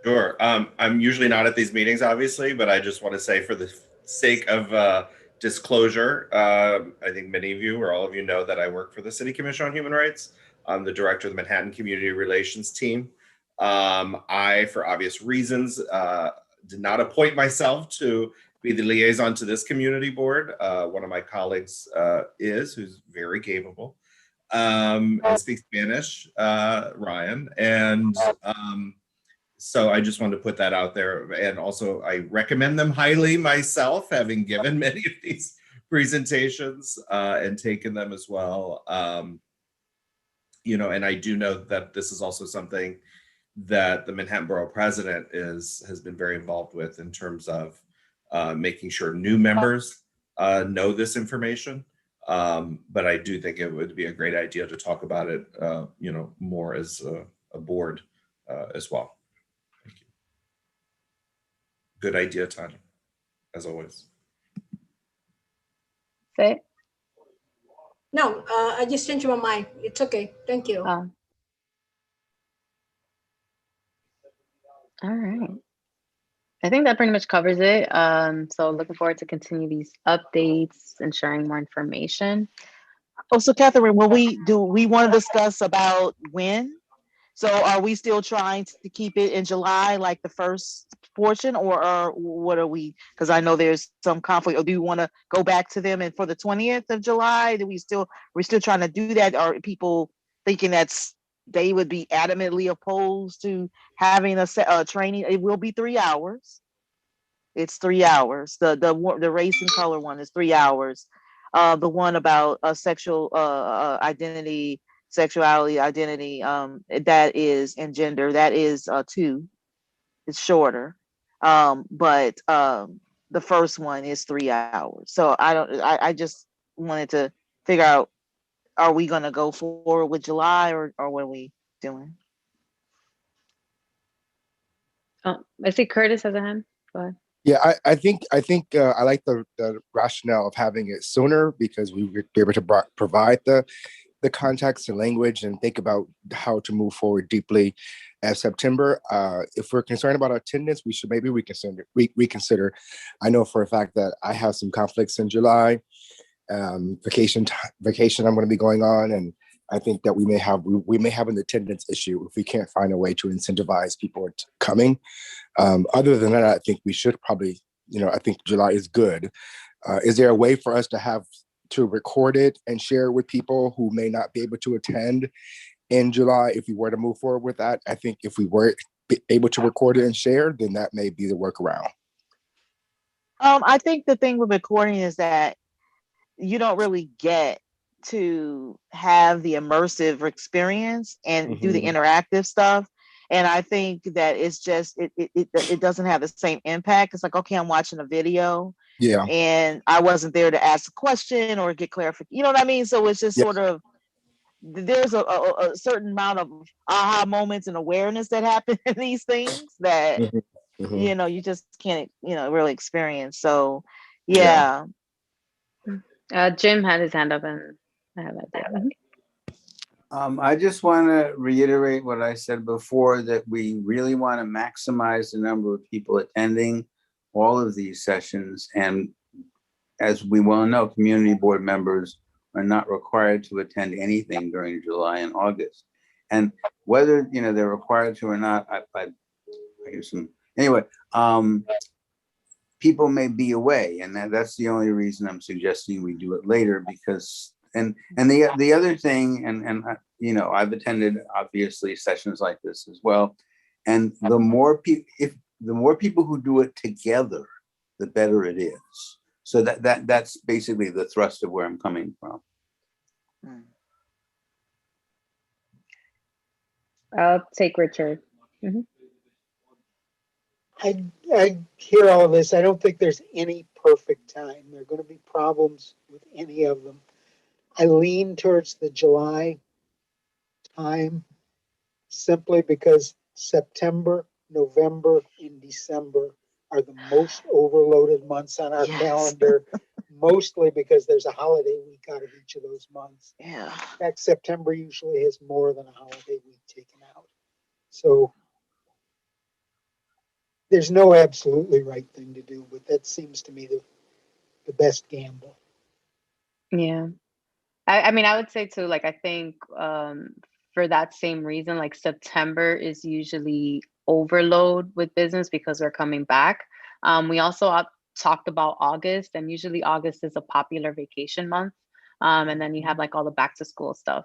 Sure. I'm usually not at these meetings, obviously, but I just want to say for the sake of disclosure, I think many of you or all of you know that I work for the City Commission on Human Rights. I'm the director of the Manhattan Community Relations team. I, for obvious reasons, did not appoint myself to be the liaison to this community board. One of my colleagues who's very capable and speaks Spanish, Ryan. And so I just wanted to put that out there. And also I recommend them highly myself, having given many of these presentations and taken them as well. And I do know that this is also something that the Manhattan Borough President has been very involved with in terms of making sure new members know this information. But I do think it would be a great idea to talk about it, more as a board as well. Thank you. Good idea, Tanya, as always. Faye? No, I just changed my mind. It's okay. Thank you. All right. I think that pretty much covers it. So looking forward to continue these updates and sharing more information. Oh, so Catherine, we want to discuss about when? So are we still trying to keep it in July, like the first portion, or what are we? Because I know there's some conflict. Or do you want to go back to them and for the 20th of July? We're still trying to do that? Or are people thinking they would be adamantly opposed to having a training? It will be 3 hours. It's 3 hours. The race and color one is 3 hours. The one about sexual identity, sexuality, identity, that is, and gender, that is 2. It's shorter. But the first one is 3 hours. So I just wanted to figure out, are we going to go forward with July or what are we doing? I see Curtis has a hand. Go ahead. Yeah, I think I like the rationale of having it sooner because we would be able to provide the context and language and think about how to move forward deeply as September. If we're concerned about attendance, we should maybe reconsider. I know for a fact that I have some conflicts in July. Vacation I'm going to be going on, and I think that we may have an attendance issue if we can't find a way to incentivize people coming. Other than that, I think we should probably, I think July is good. Is there a way for us to record it and share it with people who may not be able to attend in July if we were to move forward with that? I think if we were able to record it and share, then that may be the workaround. I think the thing with recording is that you don't really get to have the immersive experience and do the interactive stuff. And I think that it's just, it doesn't have the same impact. It's like, okay, I'm watching a video. Yeah. And I wasn't there to ask a question or get clarification. You know what I mean? So it's just sort of, there's a certain amount of aha moments and awareness that happen in these things that, you just can't, really experience. So, yeah. Jim had his hand up and I have that. I just want to reiterate what I said before, that we really want to maximize the number of people attending all of these sessions. And as we well know, community board members are not required to attend anything during July and August. And whether, they're required to or not, I hear some, anyway, people may be away, and that's the only reason I'm suggesting we do it later, because and the other thing, and I've attended obviously sessions like this as well, and the more people who do it together, the better it is. So that's basically the thrust of where I'm coming from. I'll take Richard. I hear all of this. I don't think there's any perfect time. There are going to be problems with any of them. I lean towards the July time simply because September, November, and December are the most overloaded months on our calendar, mostly because there's a holiday week out of each of those months. Yeah. In fact, September usually has more than a holiday week taken out. So there's no absolutely right thing to do, but that seems to me the best gamble. Yeah. I mean, I would say too, like, I think for that same reason, like September is usually overload with business because we're coming back. We also talked about August, and usually August is a popular vacation month. And then you have like all the back to school stuff.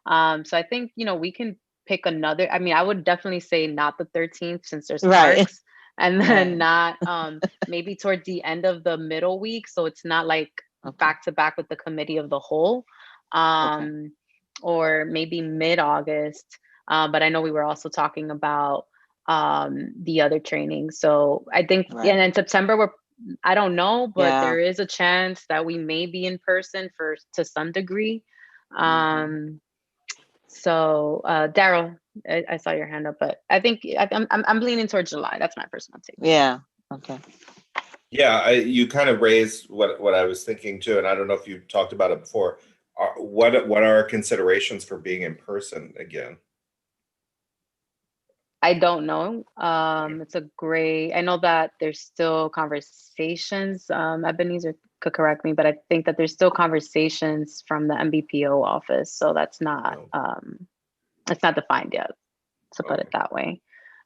So I think, we can pick another, I mean, I would definitely say not the 13th since there's parks, and then not maybe towards the end of the middle week. So it's not like back to back with the committee of the whole, or maybe mid-August. But I know we were also talking about the other training. So I think, and in September, I don't know, but there is a chance that we may be in person to some degree. So Daryl, I saw your hand up, but I think I'm leaning towards July. That's my personal take. Yeah. Okay. Yeah, you kind of raised what I was thinking too, and I don't know if you talked about it before. What are our considerations for being in person again? I don't know. It's a gray. I know that there's still conversations. Ebenezer could correct me, but I think that there's still conversations from the MBPO office. So that's not it's not defined yet, to put it that way.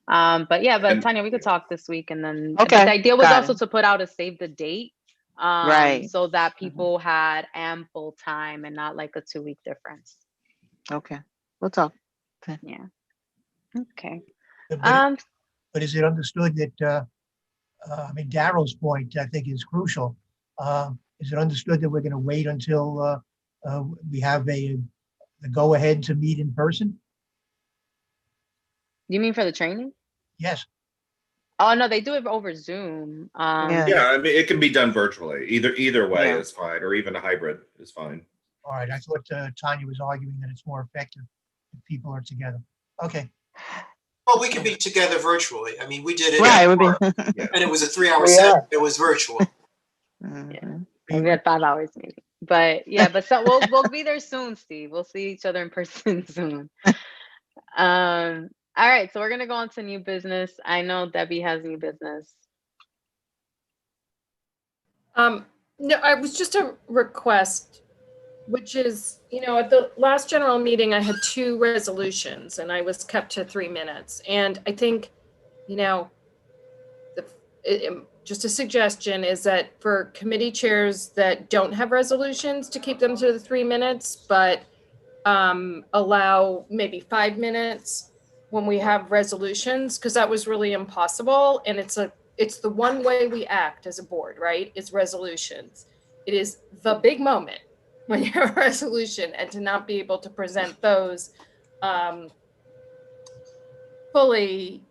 But yeah, but Tanya, we could talk this week, and then the idea was also to put out a save the date, so that people had ample time and not like a 2-week difference. Okay, we'll talk. Okay. Yeah. Okay. But is it understood that, I mean, Daryl's point, I think, is crucial. Is it understood that we're going to wait until we have the go-ahead to meet in person? You mean for the training? Yes. Oh, no, they do it over Zoom. Yeah, I mean, it can be done virtually. Either way is fine, or even a hybrid is fine. All right. I thought Tanya was arguing that it's more effective if people are together. Okay. Well, we could be together virtually. I mean, we did it Right. at It would be. work, and it was a 3-hour We session. are. It was virtual. Mhm. And we had 5 hours maybe. But yeah, but so we'll be there soon, Steve. We'll see each other in person soon. All right, so we're gonna go on to new business. I know Debbie has new business. No, I was just a request, which is, at the last general meeting, I had 2 resolutions and I was kept to 3 minutes. And I think, just a suggestion is that for committee chairs that don't have resolutions, to keep them to the 3 minutes, but allow maybe 5 minutes when we have resolutions, because that was really impossible. And it's the one way we act as a board, right? It's resolutions. It is the big moment when you have a resolution, and to not be able to present those fully,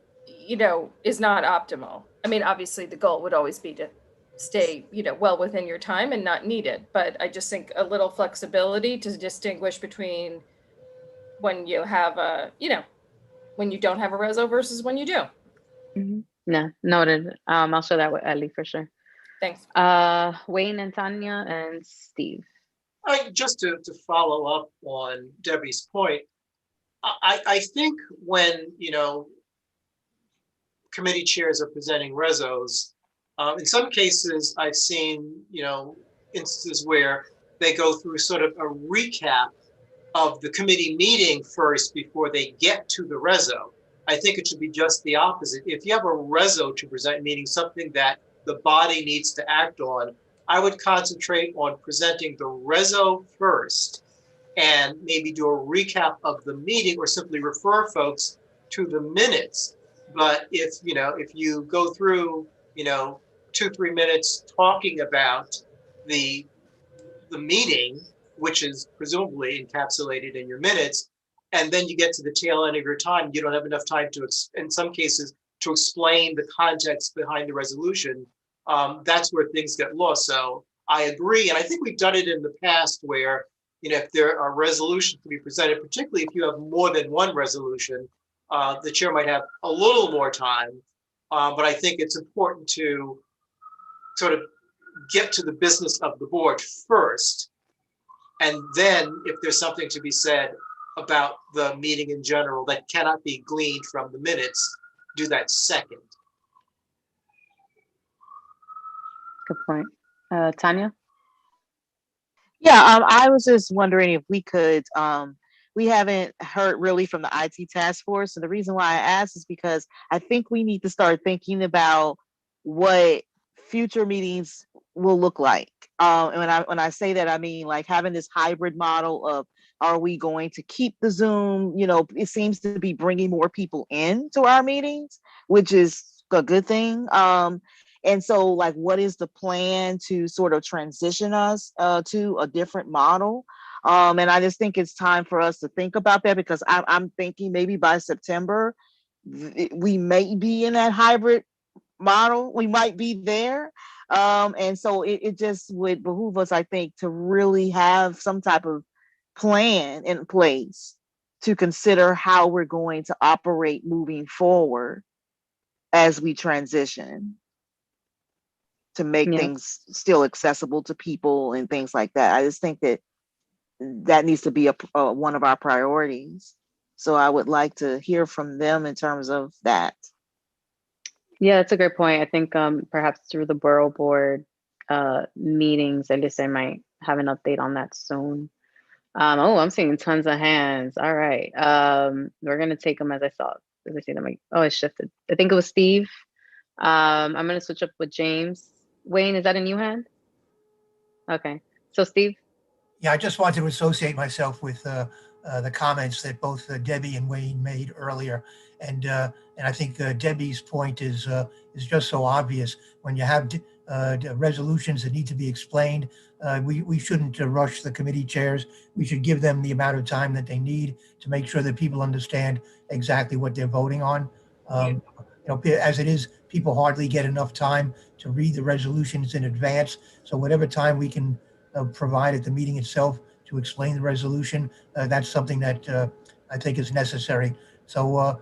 is not optimal. I mean, obviously the goal would always be to stay, well within your time and not needed. But I just think a little flexibility to distinguish between when you have when you don't have a reso versus when you do. Mm-hmm. No, noted. I'll share that with Ellie for sure. Thanks. Wayne and Tanya and Steve. Just to follow up on Debbie's point, I think when, committee chairs are presenting resos, in some cases I've seen, instances where they go through sort of a recap of the committee meeting first before they get to the reso. I think it should be just the opposite. If you have a reso to present, meaning something that the body needs to act on, I would concentrate on presenting the reso first and maybe do a recap of the meeting or simply refer folks to the minutes. But if you go through, 2-3 minutes talking about the meeting, which is presumably encapsulated in your minutes, and then you get to the tail end of your time, you don't have enough time to, in some cases, to explain the context behind the resolution. That's where things get lost. So I agree, and I think we've done it in the past where, if there are resolutions to be presented, particularly if you have more than one resolution, the chair might have a little more time. But I think it's important to sort of get to the business of the board first. And then if there's something to be said about the meeting in general that cannot be gleaned from the minutes, do that second. Good point. Tanya? Yeah, I was just wondering if we could, we haven't heard really from the IT task force. And the reason why I asked is because I think we need to start thinking about what future meetings will look like. And when I say that, I mean like having this hybrid model of, are we going to keep the Zoom? It seems to be bringing more people into our meetings, which is a good thing. And so, like, what is the plan to sort of transition us to a different model? And I just think it's time for us to think about that, because I'm thinking maybe by September, we may be in that hybrid model. We might be there. And so it just would behoove us, I think, to really have some type of plan in place to consider how we're going to operate moving forward as we transition, to make things still accessible to people and things like that. I just think that needs to be one of our priorities. So I would like to hear from them in terms of that. Yeah, that's a great point. I think perhaps through the borough board meetings, at least I might have an update on that soon. I'm seeing tons of hands. All right. We're going to take them as I saw. As I see them. It shifted. I think it was Steve. I'm going to switch up with James. Wayne, is that a new hand? Okay. So Steve? Yeah, I just wanted to associate myself with the comments that both Debbie and Wayne made earlier. And I think Debbie's point is just so obvious. When you have resolutions that need to be explained, we shouldn't rush the committee chairs. We should give them the amount of time that they need to make sure that people understand exactly what they're voting on. As it is, people hardly get enough time to read the resolutions in advance. So whatever time we can provide at the meeting itself to explain the resolution, that's something that I think is necessary. So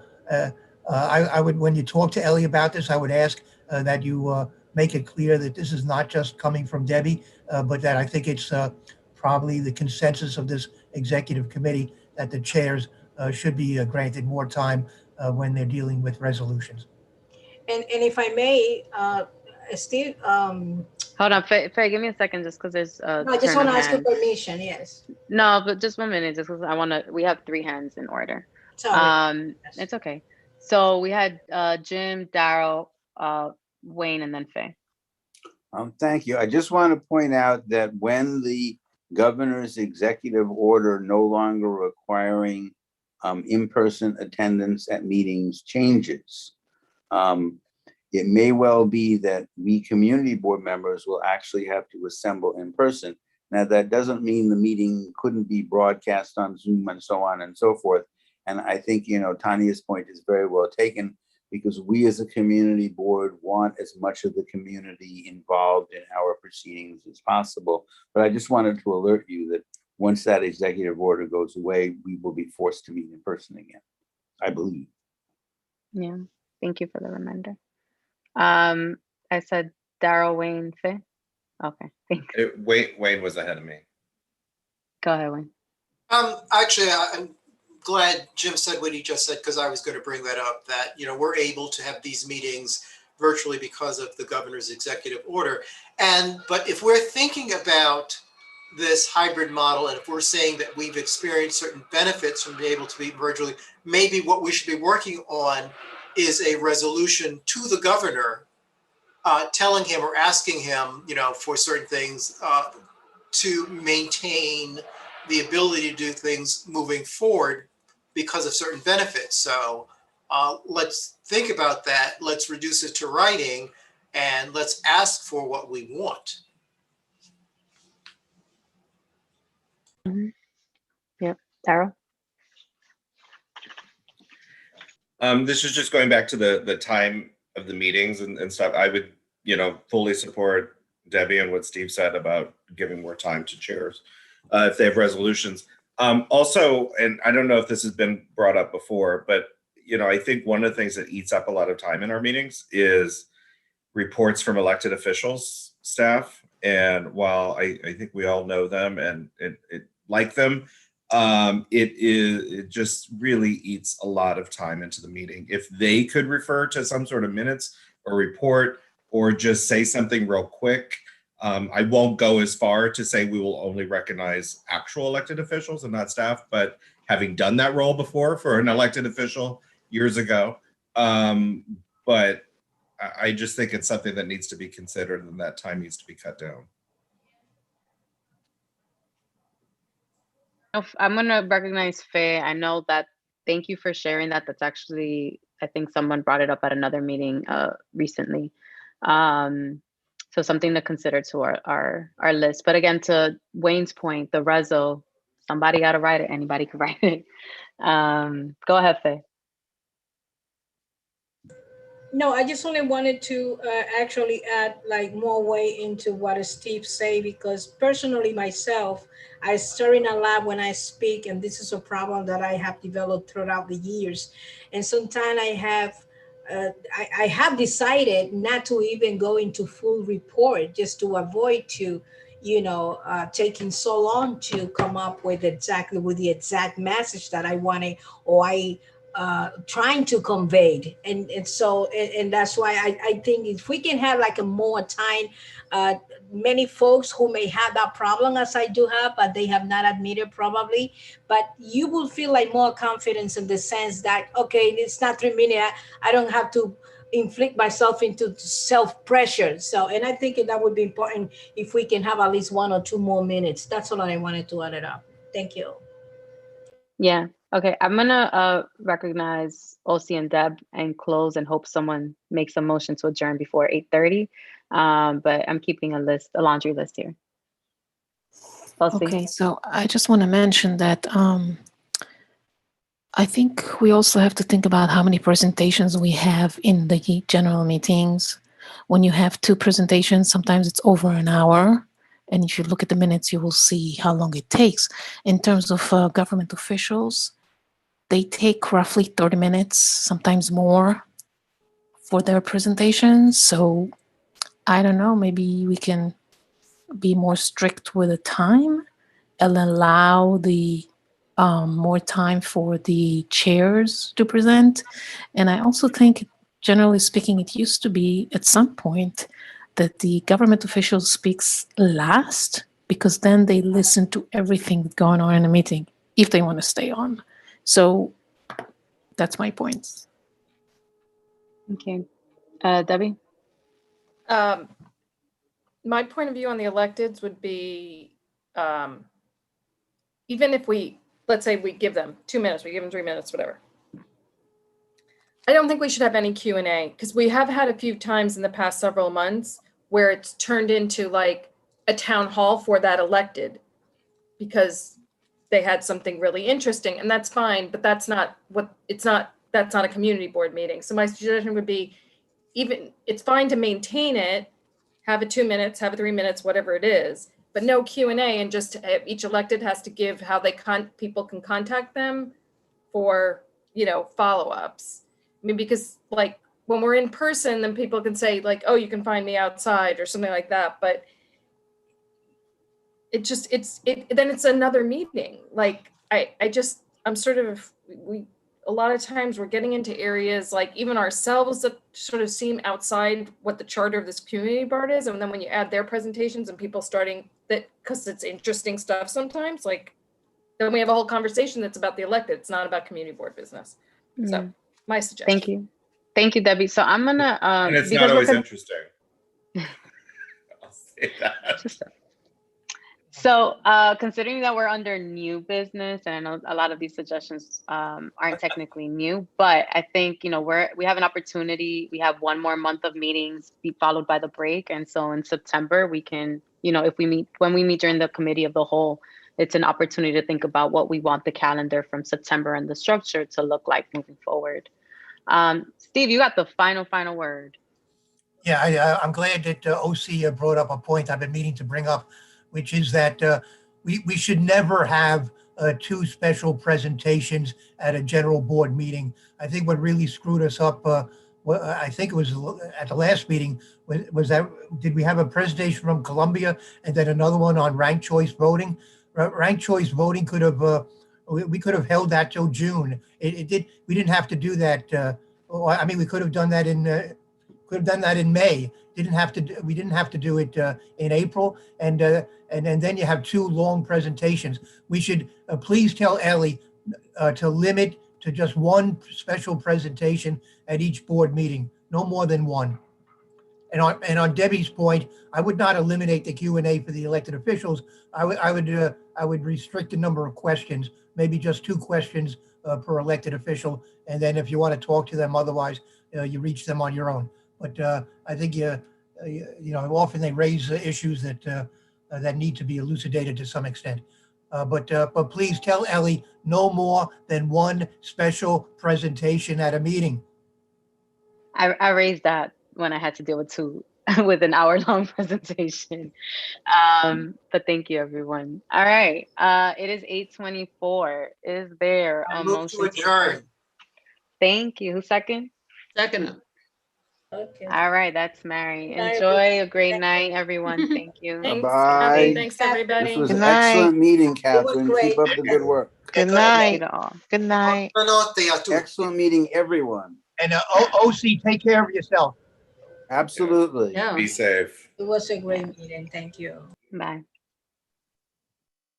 I would, when you talk to Ellie about this, I would ask that you make it clear that this is not just coming from Debbie, but that I think it's probably the consensus of this executive committee that the chairs should be granted more time when they're dealing with resolutions. And if I may, Steve, Hold on, Faye, give me a second just because there's a no, I just turn want of to ask you hands. permission. Yes. No, but just 1 minute, just because I want to, we have 3 hands in order. Sorry. It's okay. So we had Jim, Daryl, Wayne, and then Faye. Thank you. I just want to point out that when the governor's executive order no longer requiring in-person attendance at meetings changes, it may well be that we community board members will actually have to assemble in person. Now, that doesn't mean the meeting couldn't be broadcast on Zoom and so on and so forth. And I think, you know, Tanya's point is very well taken, because we as a community board want as much of the community involved in our proceedings as possible. But I just wanted to alert you that once that executive order goes away, we will be forced to meet in person again, I believe. Yeah, thank you for the reminder. I said Daryl, Wayne, Faye. Okay, thanks. Wayne was ahead of me. Go ahead, Wayne. Actually, I'm glad Jim said what he just said, because I was going to bring that up, that, you know, we're able to have these meetings virtually because of the governor's executive order. But if we're thinking about this hybrid model, and if we're saying that we've experienced certain benefits from being able to be virtually, maybe what we should be working on is a resolution to the governor telling him or asking him, you know, for certain things to maintain the ability to do things moving forward because of certain benefits. So let's think about that. Let's reduce it to writing, and let's ask for what we want. Yep, Daryl. This is just going back to the time of the meetings and stuff. I would, you know, fully support Debbie and what Steve said about giving more time to chairs if they have resolutions. Also, and I don't know if this has been brought up before, but, you know, I think one of the things that eats up a lot of time in our meetings is reports from elected officials, staff. And while I think we all know them and like them, it just really eats a lot of time into the meeting. If they could refer to some sort of minutes or report or just say something real quick, I won't go as far to say we will only recognize actual elected officials and not staff, but having done that role before for an elected official years ago. But I just think it's something that needs to be considered, and that time needs to be cut down. I'm going to recognize Faye. I know that, thank you for sharing that. That's actually, I think someone brought it up at another meeting recently. So something to consider to our list. But again, to Wayne's point, the reso, somebody got to write it. Anybody could write it. Go ahead, Faye. No, I just only wanted to actually add like more way into what Steve say, because personally myself, I stir in a lot when I speak, and this is a problem that I have developed throughout the years. And sometimes I have decided not to even go into full report, just to avoid to, taking so long to come up with the exact message that I wanted, or I trying to convey. And that's why I think if we can have like a more time, many folks who may have that problem as I do have, but they have not admitted probably, but you will feel like more confidence in the sense that, okay, it's not 3 minutes. I don't have to inflict myself into self pressure. So, and I think that would be important if we can have at least 1 or 2 more minutes. That's all I wanted to add it up. Thank you. Yeah. Okay. I'm gonna recognize Osi and Deb and close and hope someone makes a motion to adjourn before 8:30. But I'm keeping a laundry list here. Osi. Okay, so I just want to mention that I think we also have to think about how many presentations we have in the general meetings. When you have 2 presentations, sometimes it's over an hour. And if you look at the minutes, you will see how long it takes. In terms of government officials, they take roughly 30 minutes, sometimes more, for their presentations. So I don't know, maybe we can be more strict with the time and allow the more time for the chairs to present. And I also think, generally speaking, it used to be at some point that the government official speaks last, because then they listen to everything that's going on in a meeting if they want to stay on. So that's my point. Okay. Debbie? My point of view on the electeds would be, even if we, let's say we give them 2 minutes, we give them 3 minutes, whatever. I don't think we should have any Q&A, because we have had a few times in the past several months where it's turned into like a town hall for that elected because they had something really interesting, and that's fine, but that's not a community board meeting. So my suggestion would be, even, it's fine to maintain it, have it 2 minutes, have it 3 minutes, whatever it is, but no Q&A, and just each elected has to give how they people can contact them for, follow-ups. I mean, because like when we're in person, then people can say like, oh, you can find me outside or something like that. But then it's another meeting. Like I'm sort of, a lot of times we're getting into areas like even ourselves that sort of seem outside what the charter of this community board is. And then when you add their presentations and people starting that, because it's interesting stuff sometimes, like then we have a whole conversation that's about the elected. It's not about community board business. So my suggestion. Thank you. Thank you, Debbie. So I'm gonna and it's not always interesting. I'll say that. So considering that we're under new business, and I know a lot of these suggestions aren't technically new, but I think, we have an opportunity. We have 1 more month of meetings be followed by the break. And so in September, we can, when we meet during the committee of the whole, it's an opportunity to think about what we want the calendar from September and the structure to look like moving forward. Steve, you got the final word. Yeah, I'm glad that OC brought up a point I've been meaning to bring up, which is that we should never have 2 special presentations at a general board meeting. I think what really screwed us up, I think it was at the last meeting, was that, did we have a presentation from Columbia and then another one on ranked choice voting? Ranked choice voting could have, we could have held that till June. We didn't have to do that. We could have done that in May. We didn't have to do it in April, and then you have 2 long presentations. We should please tell Ellie to limit to just 1 special presentation at each board meeting, no more than 1. And on Debbie's point, I would not eliminate the Q&A for the elected officials. I would restrict the number of questions, maybe just 2 questions per elected official, and then if you want to talk to them, otherwise you reach them on your own. But I think often they raise issues that need to be elucidated to some extent. But please tell Ellie no more than 1 special presentation at a meeting. I raised that when I had to deal with 2 with an hour-long presentation. But thank you, everyone. All right. It is 8:24. Is there a motion to adjourn? Thank you. Who's second? Second. Okay. All right, that's Mary. Good night, Enjoy a great night, everyone. Thank you. Thanks, Bye-bye. Kathy. Thanks, everybody. This was Good an night. excellent meeting, It was Catherine. great. Keep up the good work. Good night. Good night. Excellent meeting, everyone. And OC, take care of yourself. Absolutely. Yeah. Be safe. It was a great meeting. Thank you. Bye.